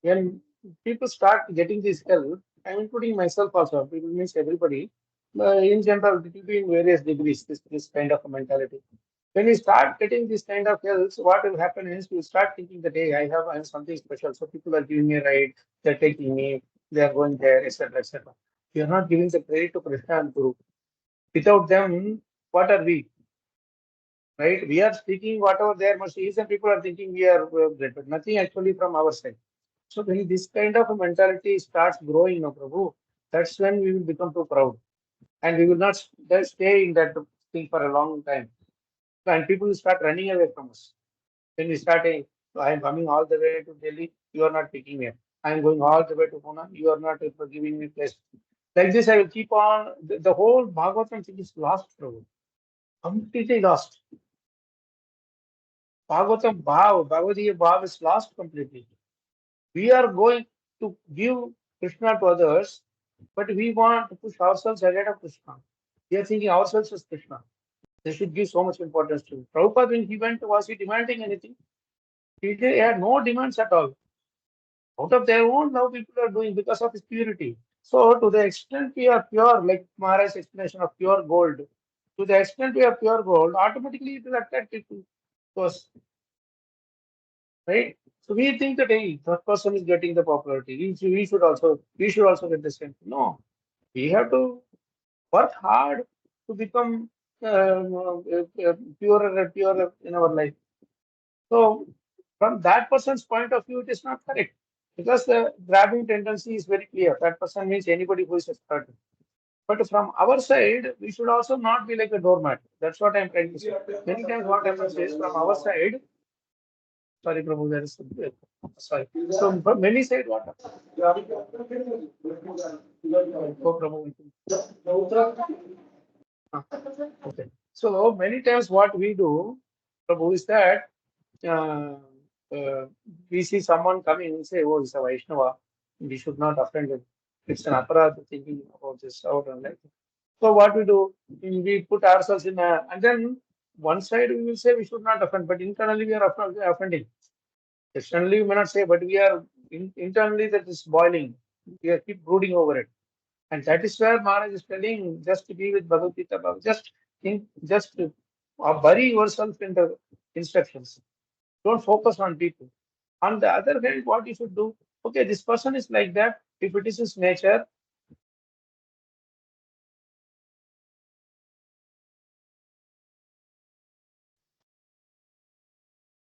when people start getting this help, I'm including myself also. People means everybody. In general, it will be in various degrees. This kind of a mentality. When you start getting this kind of help, what will happen is you start thinking that, hey, I have something special. So people are giving me a ride. They're taking me. They are going there, etc., etc. You are not giving the credit to Krishna and Guru. Without them, what are we? Right? We are speaking whatever their mercy is, and people are thinking we are great, but nothing actually from our side. So when this kind of a mentality starts growing, no, Prabhu, that's when we will become too proud, and we will not stay in that thing for a long time. And people will start running away from us. When we start, saying, I am coming all the way to Delhi, you are not picking me up. I am going all the way to Pune, you are not giving me place. Like this, I will keep on. The whole Bhagavatam thing is lost, Prabhu. Completely lost. Bhagavatam Bhagavad Bhav is lost completely. We are going to give Krishna to others, but we want to push ourselves ahead of Krishna. We are thinking ourselves as Krishna. They should give so much importance to it. Prabhupada, when he went, was he demanding anything? He had no demands at all. Out of their own love, people are doing because of his purity. So, to the extent we are pure, like Maharaj's explanation of pure gold, to the extent we are pure gold, automatically it will attract people to us. Right? So we think that, hey, that person is getting the popularity. We should also get the same. No, we have to work hard to become purer and purer in our life. So from that person's point of view, it is not correct because the grabbing tendency is very clear. That person means anybody who is exploited. But from our side, we should also not be like a doormat. That's what I'm trying to say. Many times what happens is from our side, sorry, Prabhu, there is sorry. So from many side, what happens? Oh, Prabhu. Okay. So many times what we do, Prabhu, is that uh, we see someone coming and say, oh, it's a Vaishnava. We should not offend him. It's an aparadha thinking about this out and like that. So what we do, we put ourselves in a, and then one side we will say we should not offend, but internally we are offending. Externally we may not say, but we are internally that is boiling. We are keep brooding over it. And that is where Maharaj is telling just to be with Bhagavad Gita, just bury yourself in the instructions. Don't focus on people. On the other hand, what you should do, okay, this person is like that. If it is his nature,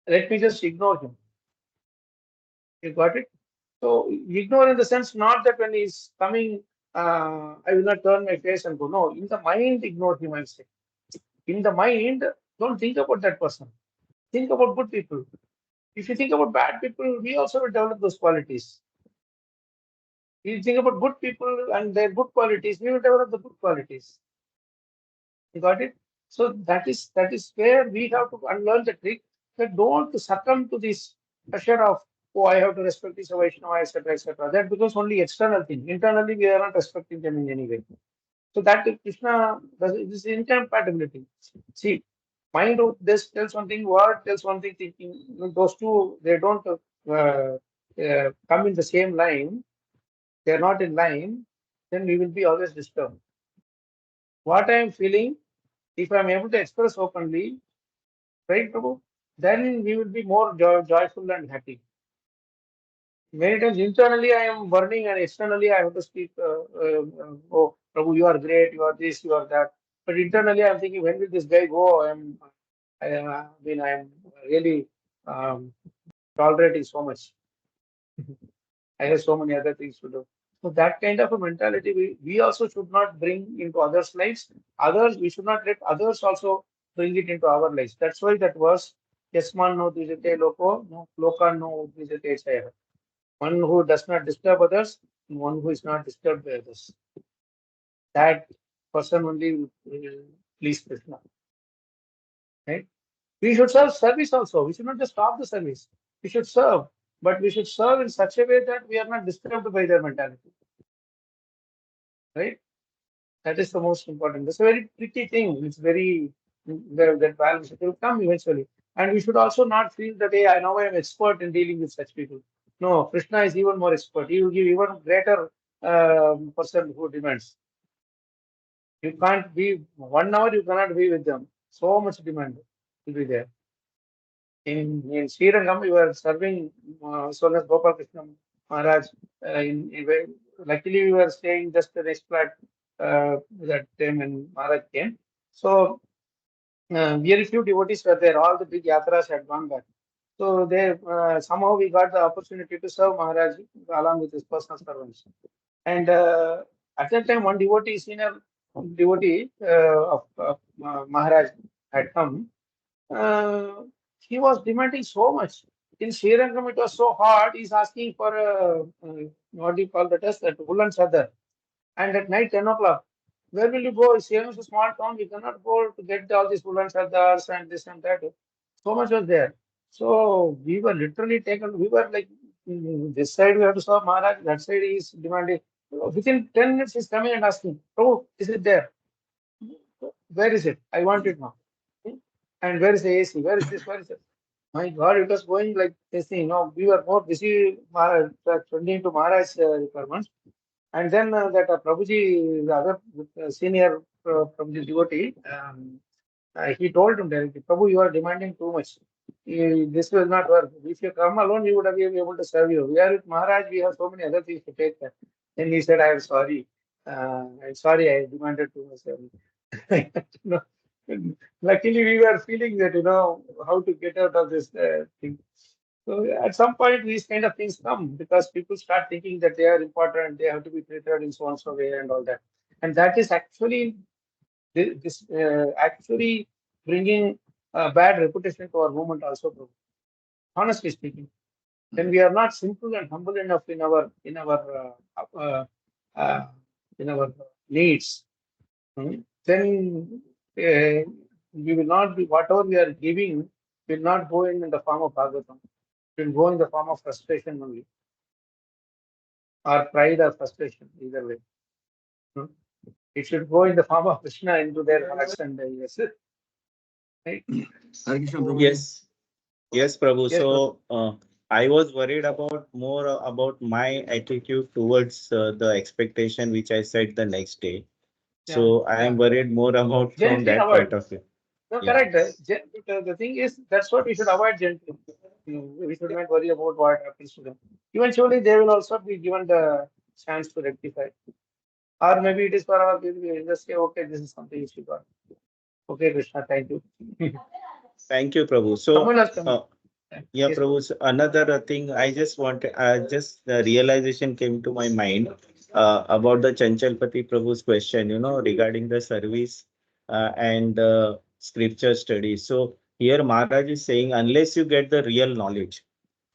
let me just ignore him. You got it? So ignore in the sense not that when he's coming, I will not turn my face and go. No, in the mind, ignore him, I say. In the mind, don't think about that person. Think about good people. If you think about bad people, we also will develop those qualities. If you think about good people and their good qualities, we will develop the good qualities. You got it? So that is where we have to unlearn the trick that don't succumb to this pressure of, oh, I have to respect this Vaishnava, etc., etc. That becomes only external thing. Internally, we are not respecting them in any way. So that Krishna, this is incompatibility. See, mind this tells one thing, word tells one thing, thinking. Those two, they don't come in the same line. They are not in line. Then we will be always disturbed. What I am feeling, if I am able to express openly, right, Prabhu, then we will be more joyful and happy. Many times internally I am burning and externally I have to speak, oh, Prabhu, you are great, you are this, you are that. But internally I am thinking, when will this guy go? I am really tolerating so much. I have so many other things to do. So that kind of a mentality we also should not bring into others' lives. We should not let others also bring it into our lives. That's why that verse, Yasman no dvijate loko, no loka no dvijate chaya. One who does not disturb others, and one who is not disturbed by others. That person only will please Krishna. Right? We should serve service also. We should not just stop the service. We should serve, but we should serve in such a way that we are not disturbed by their mentality. Right? That is the most important. It's a very tricky thing. It's very that balance. It will come eventually. And we should also not feel that, hey, I know I am expert in dealing with such people. No, Krishna is even more expert. He will give even greater person who demands. You can't be 1 hour. You cannot be with them. So much demand will be there. In Srirangam, we were serving as well as Gopal Krishna Maharaj. Luckily, we were staying just the next flat that time when Maharaj came. So very few devotees were there. All the big yatras had gone back. So they somehow we got the opportunity to serve Maharaj along with his personal servants. And at that time, one devotee, senior devotee of Maharaj had come. He was demanding so much. In Srirangam, it was so hot. He's asking for what do you call that? That woolen chadar. And at night, 10 o'clock, where will you go? Srirangam is a small town. You cannot go to get all these woolen chadars and this and that. So much was there. So we were literally taken. We were like, this side we have to serve Maharaj. That side he is demanding. Within 10 minutes, he's coming and asking, "Oh, is it there? Where is it? I want it now." And where is the AC? Where is this? Where is it? My God, it was going like this thing. We were more busy attending to Maharaj's requirements. And then that Prabhuji, the other senior Prabhuji devotee, he told him directly, Prabhu, you are demanding too much. This will not work. If you come alone, we would have been able to serve you. We are with Maharaj, we have so many other things to take care. Then he said, I am sorry. I'm sorry, I demanded too much. Luckily, we were feeling that, how to get out of this thing. So at some point, these kind of things come because people start thinking that they are important, they have to be treated in so and so way and all that. And that is actually actually bringing a bad reputation to our movement also, bro. Honestly speaking. When we are not simple and humble enough in our needs, then we will not be, whatever we are giving will not go in the form of Bhagavatam. It will go in the form of frustration only, or pride or frustration, either way. It should go in the form of Krishna into their hearts and yes. Right? Yes. Yes, Prabhu. Yes, so I was worried more about my attitude towards the expectation which I set the next day. So I am worried more about from that point of view. No, correct. The thing is, that's what we should avoid gently. We should not worry about what happens to them. Eventually, they will also be given the chance to rectify. Or maybe it is for our people. We just say, okay, this is something which we got. Okay, Krishna, thank you. Thank you, Prabhu. Someone has come. Yeah, Yes, Prabhu. So another thing I just wanted, just the realization came to my mind about the Chanchalpati Prabhu's question, regarding the service and scripture study. So here Maharaj is saying, unless you get the real knowledge,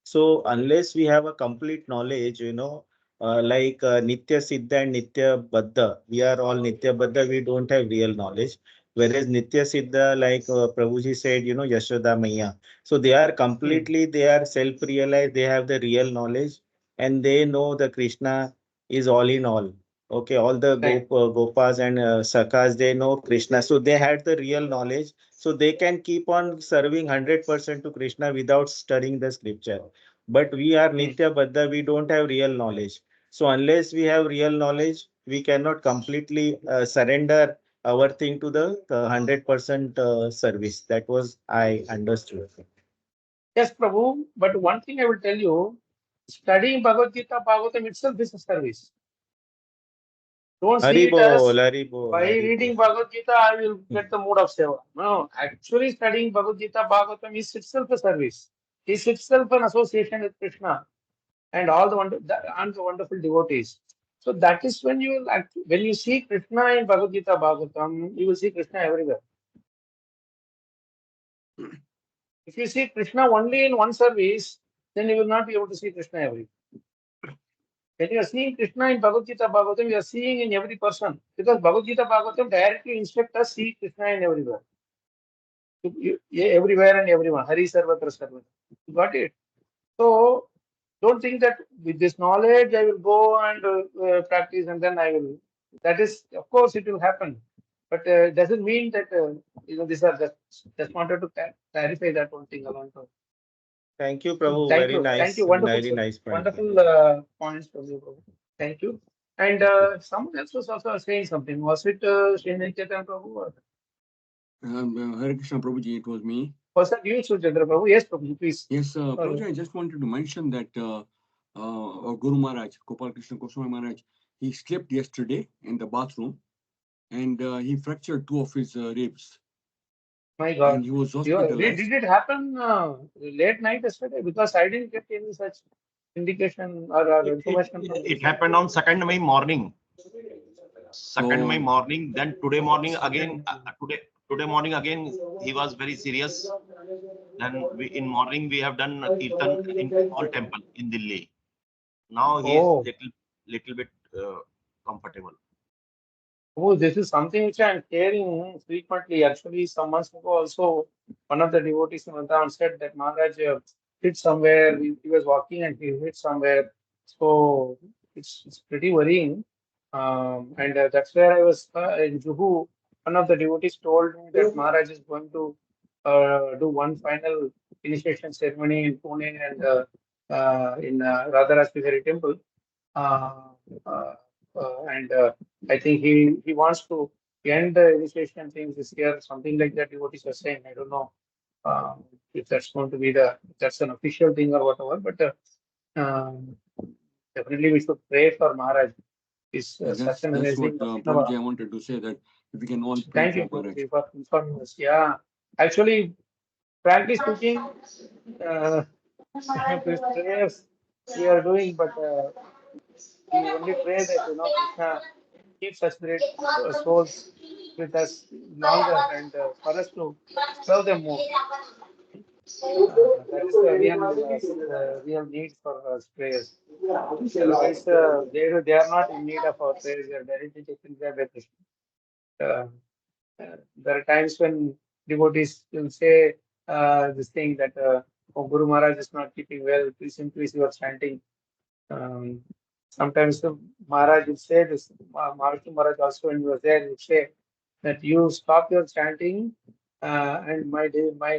so unless we have a complete knowledge, like Nitya Siddha and Nitya Baddha, we are all Nitya Baddha, we don't have real knowledge. Whereas Nitya Siddha, like Prabhuji said, Yashoda Maya. So they are completely, they are self-realized, they have the real knowledge, and they know the Krishna is all in all. Okay, all the right. Gopas and Sakas, they know Krishna. So they had the real knowledge. So they can keep on serving 100% to Krishna without studying the scripture. But we are Nitya Baddha, we don't have real knowledge. So unless we have real knowledge, we cannot completely surrender our thing to the 100% service. That was I understood. Yes, Prabhu. But one thing I will tell you, studying Bhagavad Gita, Bhagavatam itself is a service. Don't see it as Hari bol, by Hari reading bol. Bhagavad Gita, I will get the mood of seva. No, actually studying Bhagavad Gita, Bhagavatam is itself a service. Is itself an association with Krishna and all the wonderful devotees. So that is when you will when you see Krishna in Bhagavad Gita, Bhagavatam, you will see Krishna everywhere. If you see Krishna only in one service, then you will not be able to see Krishna everywhere. When you are seeing Krishna in Bhagavad Gita, Bhagavatam, you are seeing in every person. Because Bhagavad Gita, Bhagavatam directly instruct us see Krishna in everywhere. Everywhere and everyone. Hari Sarvatra Sarvatra. You got it? So don't think that with this knowledge I will go and practice and then I will. That is, of course, it will happen. But doesn't mean that, these are just wanted to clarify that one thing along. Thank you, Prabhu. Thank Very you. Thank nice, you. Wonderful, very sir. nice point. Wonderful points from you, Prabhu. Thank you. And someone else was also saying something. Was it Sriniketan Prabhu? Or Hare Krishna Prabhuji, it was me. was that you, Sujendra Prabhu? Yes, Prabhu, please. Yes, Prabhuji, I just wanted to mention that our Guru Maharaj, Gopal Krishna Goswami Maharaj, he slept yesterday in the bathroom and he fractured two of his ribs. My God. And he was Did hospitalized. it happen late night yesterday? Because I didn't get any such indication or information. It happened on 2nd May morning. 2nd May morning. Then today morning again. Today morning again he was very serious. Then in morning we have done kirtan in all temple in Delhi. Now he is little bit comfortable. Oh, this is something which I am hearing frequently. Actually, some months ago also, one of the devotees in Vrindavan said that Maharaj hit somewhere. He was walking and he hit somewhere. So it's pretty worrying. And that's where I was in Juhu. One of the devotees told me that Maharaj is going to do one final initiation ceremony in Pune and in Radharaj Bihari temple. Uh, uh, and I think he wants to end the initiation things this year, something like that. What he's saying, I don't know if that's going to be if that's an official thing or whatever. But definitely we should pray for Maharaj. He's such an amazing. That's what Prabhuji, I wanted to say, that if we can all pray Thank you, for Maharaj. Prabhuji, for informing us. Yeah, actually, frankly speaking, these prayers we are doing, but we only pray that Krishna keep such great souls with us longer and for us to serve them more. That is the real need for us prayers. Otherwise, they are not in need of our prayers. They are directly taken care by Krishna. Uh, there are times when devotees will say this thing that oh, Guru Maharaj is not keeping well. Please increase your chanting. Um, Sometimes the Maharaj would say this, Maharaj also when he was there, he would say that you stop your chanting and my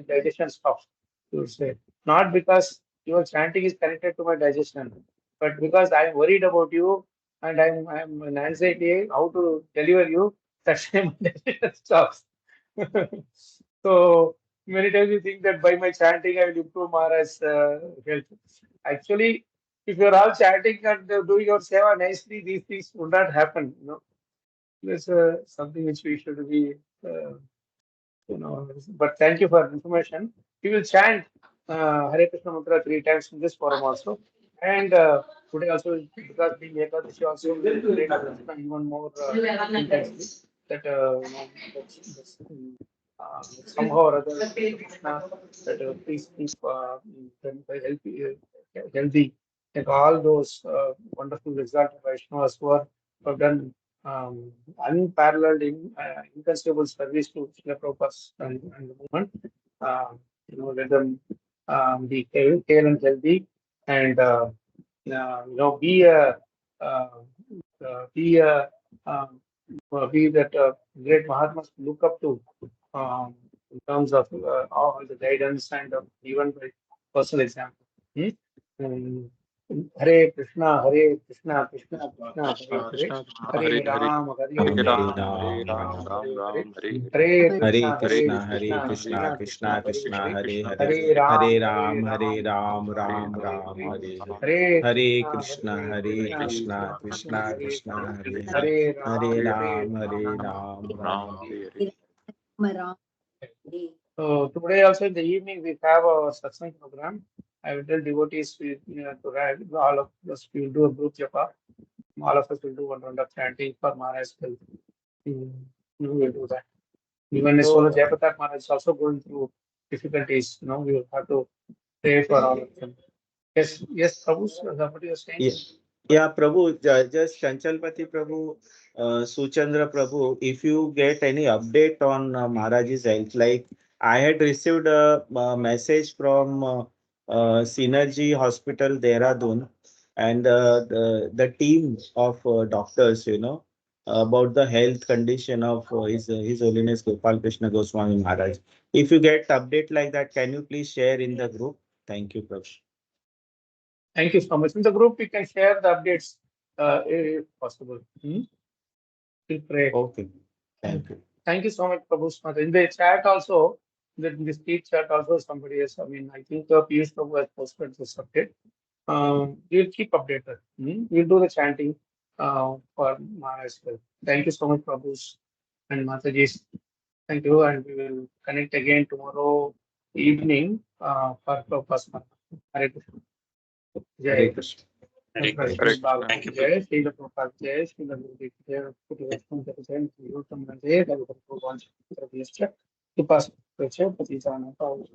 digestion stops. He would say, not because your chanting is connected to my digestion, but because I am worried about you and I'm in anxiety how to deliver you, that's why my digestion stops. So many times you think that by my chanting I will improve Maharaj's health. Actually, if you're all chatting and doing your seva nicely, these things would not happen. There's something which we should be, But thank you for information. We will chant Hare Krishna mantra 3 times in this forum also. And today also, because being Ekadashi also, we will Hare Krishna even more intensely. That, somehow or other, Krishna, that please keep healthy. Like all those wonderful exalted Vaishnavas who have done unparalleled, inconceivable service to Srila Prabhupada and the movement. Let them be hale and healthy, and be a be a be that great Mahatmas to look up to in terms of all the guidance and even by personal example. Hmm? Um, Hare Krishna, Krishna Krishna, Hare Hare, Hare Ram, Hare Ram, Hare Ram, Hare Hare, Hare Krishna, Krishna, Hare Krishna Krishna, Krishna, Krishna Hare Krishna, Hare, Hare Hare, Hare Hare Ram, Ram, Hare Hare Ram, Ram, Hare Ram Ram, Hare, Hare Hare. Hare Hare Krishna, Krishna, Hare Krishna, Krishna Krishna, Hare Hare, Hare Hare Ram, Ram, Hare Hare Ram, Ram. Ram. So today also in the evening we have our satsang program. I will tell devotees to write. All of us will do a group japa. All of us will do one round of chanting for Maharaj. We will do that. Even as well as Jayapatak Maharaj is also going through difficulties. We will have to pray for all of them. Yes, Prabhu, somebody was saying. Yeah, Prabhu, just Chanchalpati Prabhu, Suchandra Prabhu, if you get any update on Maharaj's health, like I had received a message from Synergy Hospital, Dehradun, and the team of doctors, about the health condition of His Holiness Gopal Krishna Goswami Maharaj. If you get update like that, can you please share in the group? Thank you, Prabhu. Thank you so much. In the group, we can share the updates if possible. We'll pray. Okay. Thank you. Thank you so much, Prabhu. In the chat also, in the speech chat also, somebody has, I think Piyush Prabhu has posted this update. We'll keep updated. We'll do the chanting for Maharaj. Thank you so much, Prabhu and Mataji. Thank you, and we will connect again tomorrow evening for Prabhupada. Hare Krishna. Hare Krishna. Hare Thank Krishna. Thank you. Jai Shri Prabhupada, Jai Shri Prabhupada, Jai Shri Prabhupada,